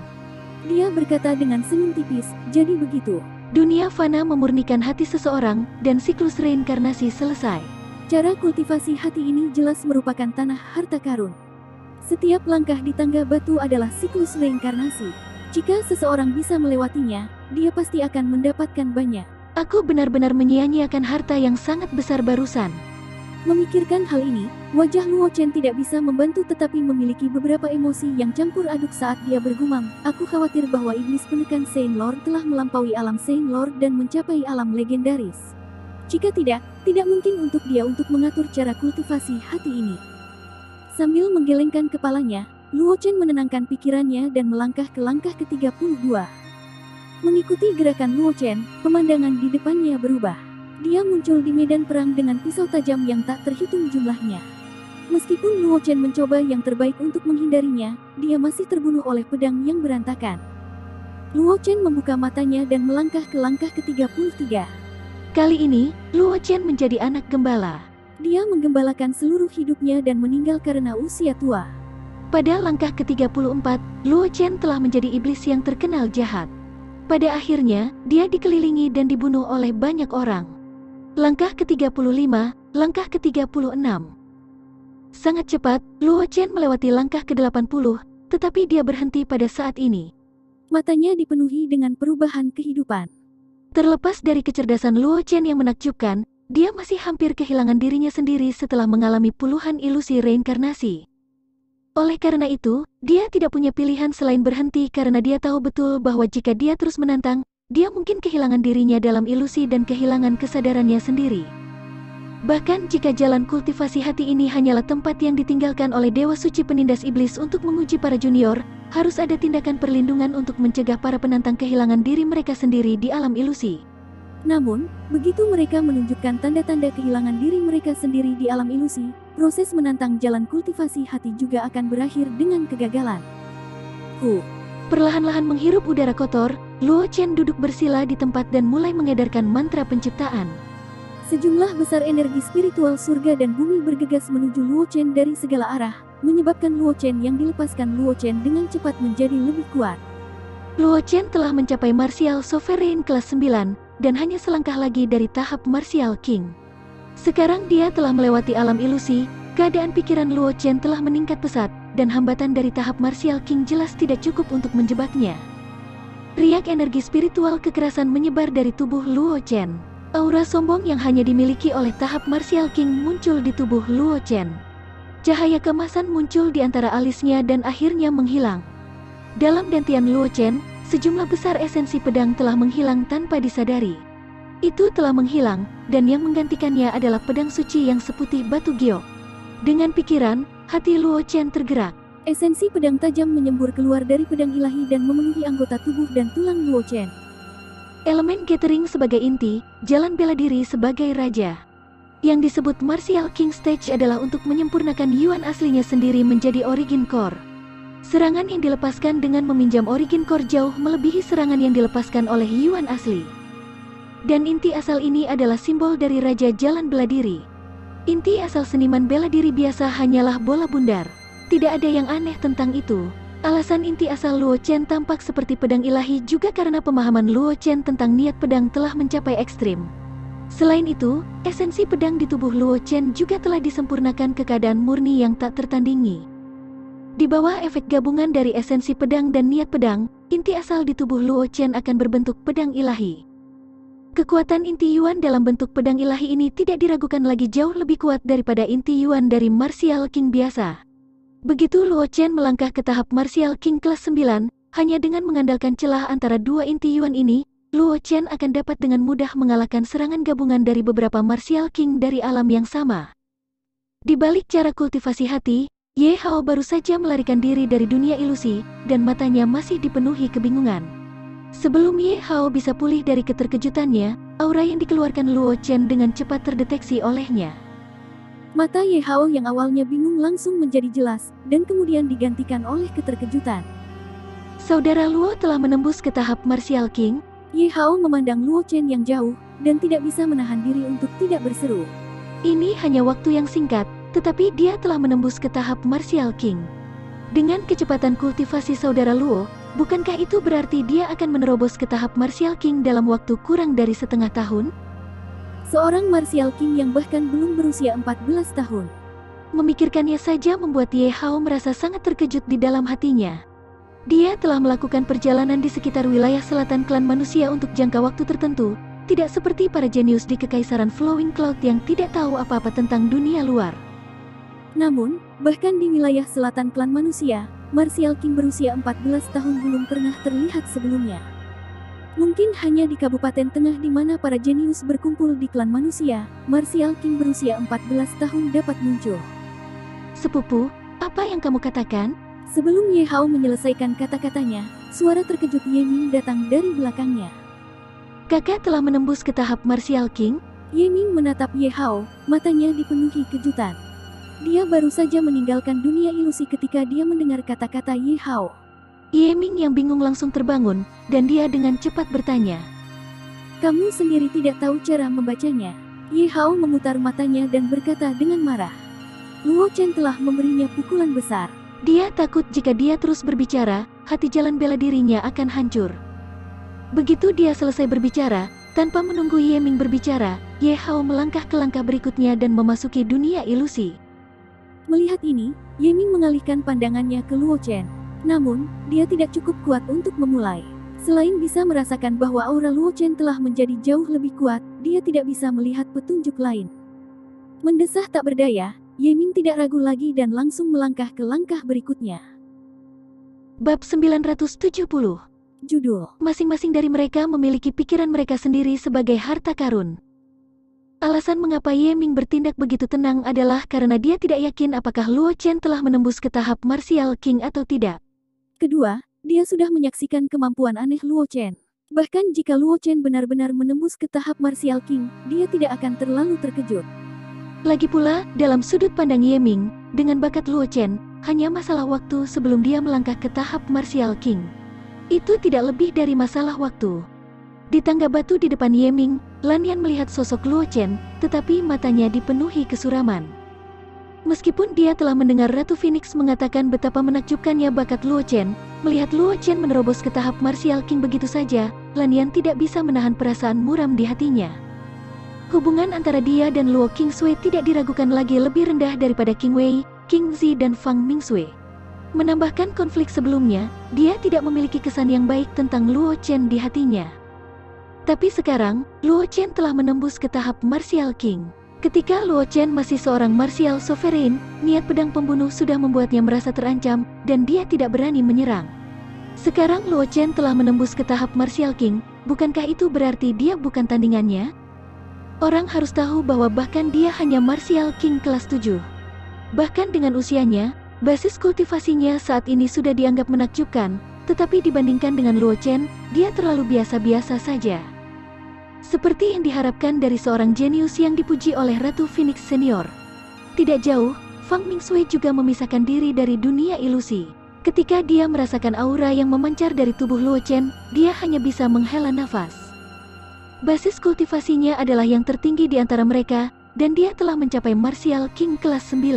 Dia berkata dengan senyum tipis, jadi begitu. Dunia fana memurnikan hati seseorang, dan siklus reinkarnasi selesai. Cara kultivasi hati ini jelas merupakan tanah harta karun. Setiap langkah di tangga batu adalah siklus reinkarnasi. Jika seseorang bisa melewatinya, dia pasti akan mendapatkan banyak. Aku benar-benar menyia-nyiakan harta yang sangat besar barusan. Memikirkan hal ini, wajah Luo Chen tidak bisa membantu tetapi memiliki beberapa emosi yang campur aduk saat dia bergumam. Aku khawatir bahwa iblis penekan Saint Lord telah melampaui alam Saint Lord dan mencapai alam legendaris. Jika tidak mungkin untuk dia untuk mengatur cara kultivasi hati ini. Sambil menggelengkan kepalanya, Luo Chen menenangkan pikirannya dan melangkah ke langkah ke-32. Mengikuti gerakan Luo Chen, pemandangan di depannya berubah. Dia muncul di medan perang dengan pisau tajam yang tak terhitung jumlahnya. Meskipun Luo Chen mencoba yang terbaik untuk menghindarinya, dia masih terbunuh oleh pedang yang berantakan. Luo Chen membuka matanya dan melangkah ke langkah ke-33. Kali ini, Luo Chen menjadi anak gembala. Dia menggembalakan seluruh hidupnya dan meninggal karena usia tua. Pada langkah ke-34, Luo Chen telah menjadi iblis yang terkenal jahat. Pada akhirnya, dia dikelilingi dan dibunuh oleh banyak orang. Langkah ke-35, langkah ke-36. Sangat cepat, Luo Chen melewati langkah ke-80, tetapi dia berhenti pada saat ini. Matanya dipenuhi dengan perubahan kehidupan. Terlepas dari kecerdasan Luo Chen yang menakjubkan, dia masih hampir kehilangan dirinya sendiri setelah mengalami puluhan ilusi reinkarnasi. Oleh karena itu, dia tidak punya pilihan selain berhenti karena dia tahu betul bahwa jika dia terus menantang, dia mungkin kehilangan dirinya dalam ilusi dan kehilangan kesadarannya sendiri. Bahkan jika jalan kultivasi hati ini hanyalah tempat yang ditinggalkan oleh Dewa Suci penindas iblis untuk menguji para junior, harus ada tindakan perlindungan untuk mencegah para penantang kehilangan diri mereka sendiri di alam ilusi. Namun, begitu mereka menunjukkan tanda-tanda kehilangan diri mereka sendiri di alam ilusi, proses menantang jalan kultivasi hati juga akan berakhir dengan kegagalan. Perlahan-lahan menghirup udara kotor, Luo Chen duduk bersila di tempat dan mulai mengedarkan mantra penciptaan. Sejumlah besar energi spiritual surga dan bumi bergegas menuju Luo Chen dari segala arah, menyebabkan Luo Chen yang dilepaskan Luo Chen dengan cepat menjadi lebih kuat. Luo Chen telah mencapai Martial Sovereign kelas 9, dan hanya selangkah lagi dari tahap Martial King. Sekarang dia telah melewati alam ilusi, keadaan pikiran Luo Chen telah meningkat pesat, dan hambatan dari tahap Martial King jelas tidak cukup untuk menjebaknya. Riak energi spiritual kekerasan menyebar dari tubuh Luo Chen. Aura sombong yang hanya dimiliki oleh tahap Martial King muncul di tubuh Luo Chen. Cahaya kemasan muncul di antara alisnya dan akhirnya menghilang. Dalam dantian Luo Chen, sejumlah besar esensi pedang telah menghilang tanpa disadari. Itu telah menghilang, dan yang menggantikannya adalah pedang suci yang seputih batu giok. Dengan pikiran, hati Luo Chen tergerak. Esensi pedang tajam menyembur keluar dari pedang ilahi dan memenuhi anggota tubuh dan tulang Luo Chen. Elemen gathering sebagai inti, jalan bela diri sebagai raja. Yang disebut Martial King Stage adalah untuk menyempurnakan Yuan aslinya sendiri menjadi Origin Core. Serangan yang dilepaskan dengan meminjam Origin Core jauh melebihi serangan yang dilepaskan oleh Yuan asli. Dan inti asal ini adalah simbol dari Raja Jalan Bela Diri. Inti asal seniman bela diri biasa hanyalah bola bundar. Tidak ada yang aneh tentang itu. Alasan inti asal Luo Chen tampak seperti pedang ilahi juga karena pemahaman Luo Chen tentang niat pedang telah mencapai ekstrim. Selain itu, esensi pedang di tubuh Luo Chen juga telah disempurnakan ke keadaan murni yang tak tertandingi. Di bawah efek gabungan dari esensi pedang dan niat pedang, inti asal di tubuh Luo Chen akan berbentuk pedang ilahi. Kekuatan inti Yuan dalam bentuk pedang ilahi ini tidak diragukan lagi jauh lebih kuat daripada inti Yuan dari Martial King biasa. Begitu Luo Chen melangkah ke tahap Martial King kelas 9, hanya dengan mengandalkan celah antara dua inti Yuan ini, Luo Chen akan dapat dengan mudah mengalahkan serangan gabungan dari beberapa Martial King dari alam yang sama. Di balik cara kultivasi hati, Ye Hao baru saja melarikan diri dari dunia ilusi, dan matanya masih dipenuhi kebingungan. Sebelum Ye Hao bisa pulih dari keterkejutannya, aura yang dikeluarkan Luo Chen dengan cepat terdeteksi olehnya. Mata Ye Hao yang awalnya bingung langsung menjadi jelas, dan kemudian digantikan oleh keterkejutan. Saudara Luo telah menembus ke tahap Martial King. Ye Hao memandang Luo Chen yang jauh, dan tidak bisa menahan diri untuk tidak berseru. Ini hanya waktu yang singkat, tetapi dia telah menembus ke tahap Martial King. Dengan kecepatan kultivasi saudara Luo, bukankah itu berarti dia akan menerobos ke tahap Martial King dalam waktu kurang dari setengah tahun? Seorang Martial King yang bahkan belum berusia 14 tahun. Memikirkannya saja membuat Ye Hao merasa sangat terkejut di dalam hatinya. Dia telah melakukan perjalanan di sekitar wilayah selatan klan manusia untuk jangka waktu tertentu, tidak seperti para jenius di Kekaisaran Flowing Cloud yang tidak tahu apa-apa tentang dunia luar. Namun, bahkan di wilayah selatan klan manusia, Martial King berusia 14 tahun belum pernah terlihat sebelumnya. Mungkin hanya di Kabupaten Tengah di mana para jenius berkumpul di klan manusia, Martial King berusia 14 tahun dapat muncul. Sepupu, apa yang kamu katakan? Sebelum Ye Hao menyelesaikan kata-katanya, suara terkejut Ye Ming datang dari belakangnya. Kakak telah menembus ke tahap Martial King? Ye Ming menatap Ye Hao, matanya dipenuhi kejutan. Dia baru saja meninggalkan dunia ilusi ketika dia mendengar kata-kata Ye Hao. Ye Ming yang bingung langsung terbangun, dan dia dengan cepat bertanya. Kamu sendiri tidak tahu cara membacanya. Ye Hao memutar matanya dan berkata dengan marah. Luo Chen telah memberinya pukulan besar. Dia takut jika dia terus berbicara, hati jalan bela dirinya akan hancur. Begitu dia selesai berbicara, tanpa menunggu Ye Ming berbicara, Ye Hao melangkah ke langkah berikutnya dan memasuki dunia ilusi. Melihat ini, Ye Ming mengalihkan pandangannya ke Luo Chen. Namun, dia tidak cukup kuat untuk memulai. Selain bisa merasakan bahwa aura Luo Chen telah menjadi jauh lebih kuat, dia tidak bisa melihat petunjuk lain. Mendesah tak berdaya, Ye Ming tidak ragu lagi dan langsung melangkah ke langkah berikutnya. Bab 970. Judul: Masing-masing dari mereka memiliki pikiran mereka sendiri sebagai harta karun. Alasan mengapa Ye Ming bertindak begitu tenang adalah karena dia tidak yakin apakah Luo Chen telah menembus ke tahap Martial King atau tidak. Kedua, dia sudah menyaksikan kemampuan aneh Luo Chen. Bahkan jika Luo Chen benar-benar menembus ke tahap Martial King, dia tidak akan terlalu terkejut. Lagi pula, dalam sudut pandang Ye Ming, dengan bakat Luo Chen, hanya masalah waktu sebelum dia melangkah ke tahap Martial King. Itu tidak lebih dari masalah waktu. Di tangga batu di depan Ye Ming, Lanian melihat sosok Luo Chen, tetapi matanya dipenuhi kesuraman. Meskipun dia telah mendengar Ratu Phoenix mengatakan betapa menakjubkannya bakat Luo Chen, melihat Luo Chen menerobos ke tahap Martial King begitu saja, Lanian tidak bisa menahan perasaan muram di hatinya. Hubungan antara dia dan Luo Qingsui tidak diragukan lagi lebih rendah daripada King Wei, King Zi dan Fang Mingsui. Menambahkan konflik sebelumnya, dia tidak memiliki kesan yang baik tentang Luo Chen di hatinya. Tapi sekarang, Luo Chen telah menembus ke tahap Martial King. Ketika Luo Chen masih seorang martial sovereign, niat pedang pembunuh sudah membuatnya merasa terancam, dan dia tidak berani menyerang. Sekarang Luo Chen telah menembus ke tahap Martial King, bukankah itu berarti dia bukan tandingannya? Orang harus tahu bahwa bahkan dia hanya Martial King kelas 7. Bahkan dengan usianya, Basis kultivasinya saat ini sudah dianggap menakjubkan, tetapi dibandingkan dengan Luo Chen, dia terlalu biasa-biasa saja. Seperti yang diharapkan dari seorang jenius yang dipuji oleh Ratu Phoenix Senior. Tidak jauh, Fang Mingsui juga memisahkan diri dari dunia ilusi. Ketika dia merasakan aura yang memancar dari tubuh Luo Chen, dia hanya bisa menghela nafas. Basis kultivasinya adalah yang tertinggi di antara mereka, dan dia telah mencapai Martial King kelas 9.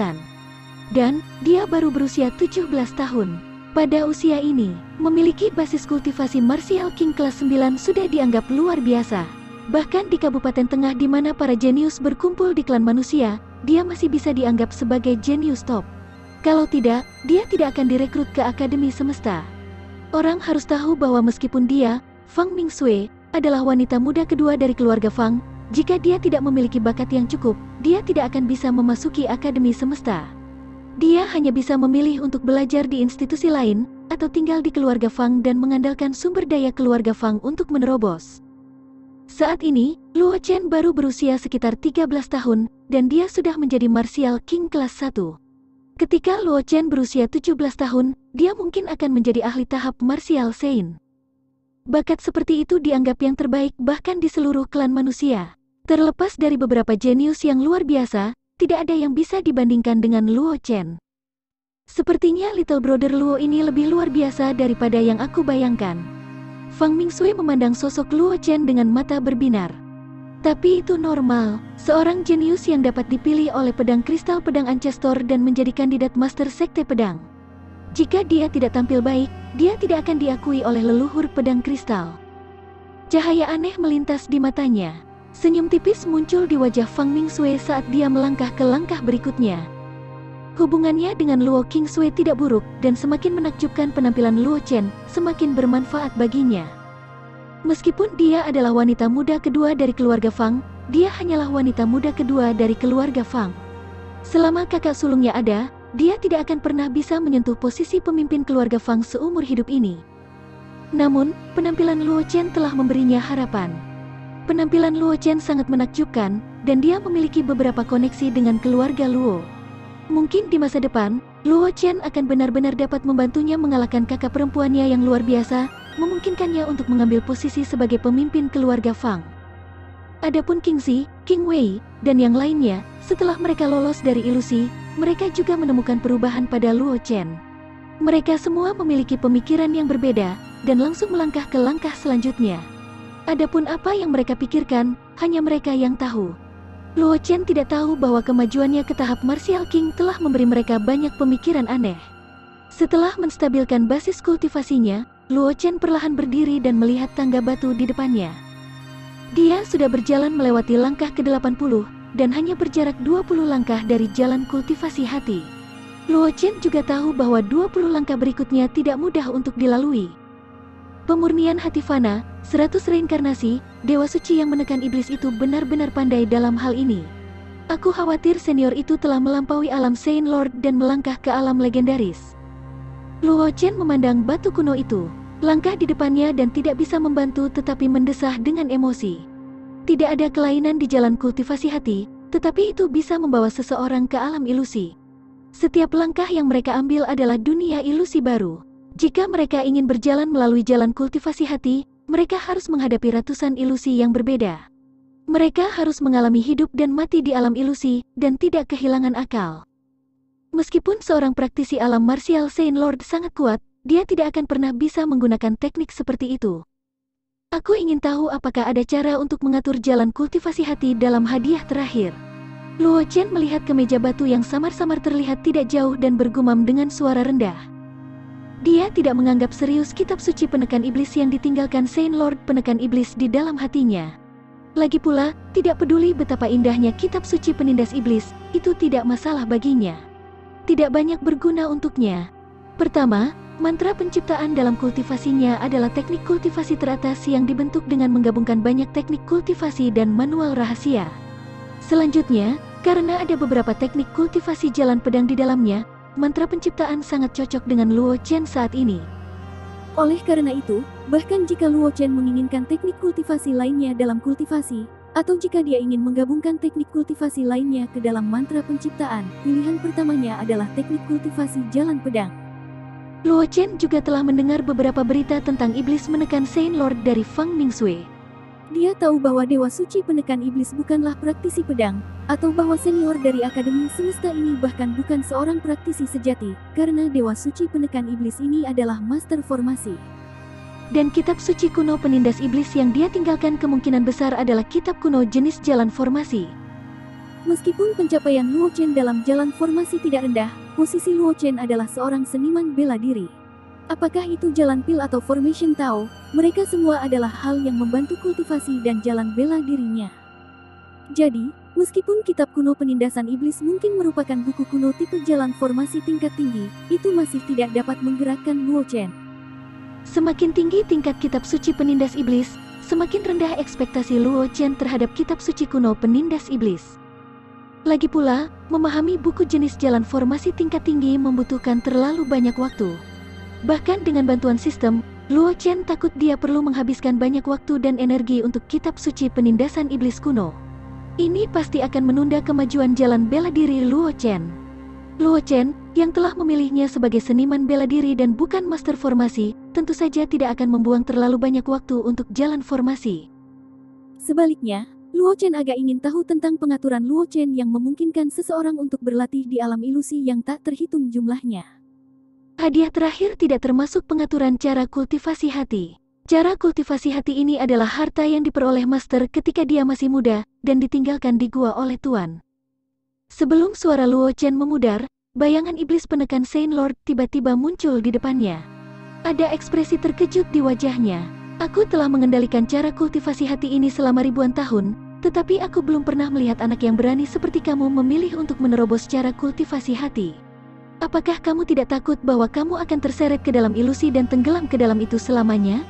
Dan, dia baru berusia 17 tahun. Pada usia ini, memiliki basis kultivasi Martial King kelas 9 sudah dianggap luar biasa. Bahkan di Kabupaten Tengah di mana para jenius berkumpul di klan manusia, dia masih bisa dianggap sebagai jenius top. Kalau tidak, dia tidak akan direkrut ke Akademi Semesta. Orang harus tahu bahwa meskipun dia, Fang Mingsui, adalah wanita muda kedua dari keluarga Fang, jika dia tidak memiliki bakat yang cukup, dia tidak akan bisa memasuki Akademi Semesta. Dia hanya bisa memilih untuk belajar di institusi lain, atau tinggal di keluarga Fang dan mengandalkan sumber daya keluarga Fang untuk menerobos. Saat ini, Luo Chen baru berusia sekitar 13 tahun, dan dia sudah menjadi Martial King kelas 1. Ketika Luo Chen berusia 17 tahun, dia mungkin akan menjadi ahli tahap Martial Saint. Bakat seperti itu dianggap yang terbaik bahkan di seluruh klan manusia. Terlepas dari beberapa jenius yang luar biasa, tidak ada yang bisa dibandingkan dengan Luo Chen. Sepertinya Little Brother Luo ini lebih luar biasa daripada yang aku bayangkan. Fang Mingsui memandang sosok Luo Chen dengan mata berbinar. Tapi itu normal, seorang jenius yang dapat dipilih oleh pedang kristal pedang Ancestor dan menjadi kandidat Master Sekte Pedang. Jika dia tidak tampil baik, dia tidak akan diakui oleh leluhur pedang kristal. Cahaya aneh melintas di matanya. Senyum tipis muncul di wajah Fang Mingsui saat dia melangkah ke langkah berikutnya. Hubungannya dengan Luo Kingsui tidak buruk, dan semakin menakjubkan penampilan Luo Chen, semakin bermanfaat baginya. Meskipun dia adalah wanita muda kedua dari keluarga Fang, dia hanyalah wanita muda kedua dari keluarga Fang. Selama kakak sulungnya ada, dia tidak akan pernah bisa menyentuh posisi pemimpin keluarga Fang seumur hidup ini. Namun, penampilan Luo Chen telah memberinya harapan. Penampilan Luo Chen sangat menakjubkan, dan dia memiliki beberapa koneksi dengan keluarga Luo. Mungkin di masa depan, Luo Chen akan benar-benar dapat membantunya mengalahkan kakak perempuannya yang luar biasa, memungkinkannya untuk mengambil posisi sebagai pemimpin keluarga Fang. Adapun King Zi, King Wei, dan yang lainnya, setelah mereka lolos dari ilusi, mereka juga menemukan perubahan pada Luo Chen. Mereka semua memiliki pemikiran yang berbeda, dan langsung melangkah ke langkah selanjutnya. Adapun apa yang mereka pikirkan, hanya mereka yang tahu. Luo Chen tidak tahu bahwa kemajuannya ke tahap Martial King telah memberi mereka banyak pemikiran aneh. Setelah menstabilkan basis kultivasinya, Luo Chen perlahan berdiri dan melihat tangga batu di depannya. Dia sudah berjalan melewati langkah ke-80, dan hanya berjarak 20 langkah dari jalan kultivasi hati. Luo Chen juga tahu bahwa 20 langkah berikutnya tidak mudah untuk dilalui. Pemurnian hati fana, 100 reinkarnasi, Dewa Suci yang menekan iblis itu benar-benar pandai dalam hal ini. Aku khawatir senior itu telah melampaui alam Saint Lord dan melangkah ke alam legendaris. Luo Chen memandang batu kuno itu, langkah di depannya dan tidak bisa membantu tetapi mendesah dengan emosi. Tidak ada kelainan di jalan kultivasi hati, tetapi itu bisa membawa seseorang ke alam ilusi. Setiap langkah yang mereka ambil adalah dunia ilusi baru. Jika mereka ingin berjalan melalui jalan kultivasi hati, mereka harus menghadapi ratusan ilusi yang berbeda. Mereka harus mengalami hidup dan mati di alam ilusi, dan tidak kehilangan akal. Meskipun seorang praktisi alam Martial Saint Lord sangat kuat, dia tidak akan pernah bisa menggunakan teknik seperti itu. Aku ingin tahu apakah ada cara untuk mengatur jalan kultivasi hati dalam hadiah terakhir. Luo Chen melihat ke meja batu yang samar-samar terlihat tidak jauh dan bergumam dengan suara rendah. Dia tidak menganggap serius kitab suci penekan iblis yang ditinggalkan Saint Lord penekan iblis di dalam hatinya. Lagi pula, tidak peduli betapa indahnya kitab suci penindas iblis, itu tidak masalah baginya. Tidak banyak berguna untuknya. Pertama, mantra penciptaan dalam kultivasinya adalah teknik kultivasi teratas yang dibentuk dengan menggabungkan banyak teknik kultivasi dan manual rahasia. Selanjutnya, karena ada beberapa teknik kultivasi jalan pedang di dalamnya, mantra penciptaan sangat cocok dengan Luo Chen saat ini. Oleh karena itu, bahkan jika Luo Chen menginginkan teknik kultivasi lainnya dalam kultivasi, Atau jika dia ingin menggabungkan teknik kultivasi lainnya ke dalam mantra penciptaan, pilihan pertamanya adalah teknik kultivasi jalan pedang. Luo Chen juga telah mendengar beberapa berita tentang iblis menekan Saint Lord dari Fang Ningsui. Dia tahu bahwa Dewa Suci penekan iblis bukanlah praktisi pedang, atau bahwa senior dari Akademi Semesta ini bahkan bukan seorang praktisi sejati, karena Dewa Suci penekan iblis ini adalah master formasi. Dan kitab suci kuno penindas iblis yang dia tinggalkan kemungkinan besar adalah kitab kuno jenis jalan formasi. Meskipun pencapaian Luo Chen dalam jalan formasi tidak rendah, posisi Luo Chen adalah seorang seniman bela diri. Apakah itu jalan pil atau formation Tao, mereka semua adalah hal yang membantu kultivasi dan jalan bela dirinya. Jadi, meskipun kitab kuno penindasan iblis mungkin merupakan buku kuno tipe jalan formasi tingkat tinggi, itu masih tidak dapat menggerakkan Luo Chen. Semakin tinggi tingkat kitab suci penindas iblis, semakin rendah ekspektasi Luo Chen terhadap kitab suci kuno penindas iblis. Lagi pula, memahami buku jenis jalan formasi tingkat tinggi membutuhkan terlalu banyak waktu. Bahkan dengan bantuan sistem, Luo Chen takut dia perlu menghabiskan banyak waktu dan energi untuk kitab suci penindasan iblis kuno. Ini pasti akan menunda kemajuan jalan bela diri Luo Chen. Luo Chen, yang telah memilihnya sebagai seniman bela diri dan bukan master formasi, tentu saja tidak akan membuang terlalu banyak waktu untuk jalan formasi. Sebaliknya, Luo Chen agak ingin tahu tentang pengaturan Luo Chen yang memungkinkan seseorang untuk berlatih di alam ilusi yang tak terhitung jumlahnya. Hadiah terakhir tidak termasuk pengaturan cara kultivasi hati. Cara kultivasi hati ini adalah harta yang diperoleh master ketika dia masih muda dan ditinggalkan di gua oleh Tuan. Sebelum suara Luo Chen memudar, bayangan iblis penekan Saint Lord tiba-tiba muncul di depannya. Ada ekspresi terkejut di wajahnya. Aku telah mengendalikan cara kultivasi hati ini selama ribuan tahun, tetapi aku belum pernah melihat anak yang berani seperti kamu memilih untuk menerobos cara kultivasi hati. Apakah kamu tidak takut bahwa kamu akan terseret ke dalam ilusi dan tenggelam ke dalam itu selamanya?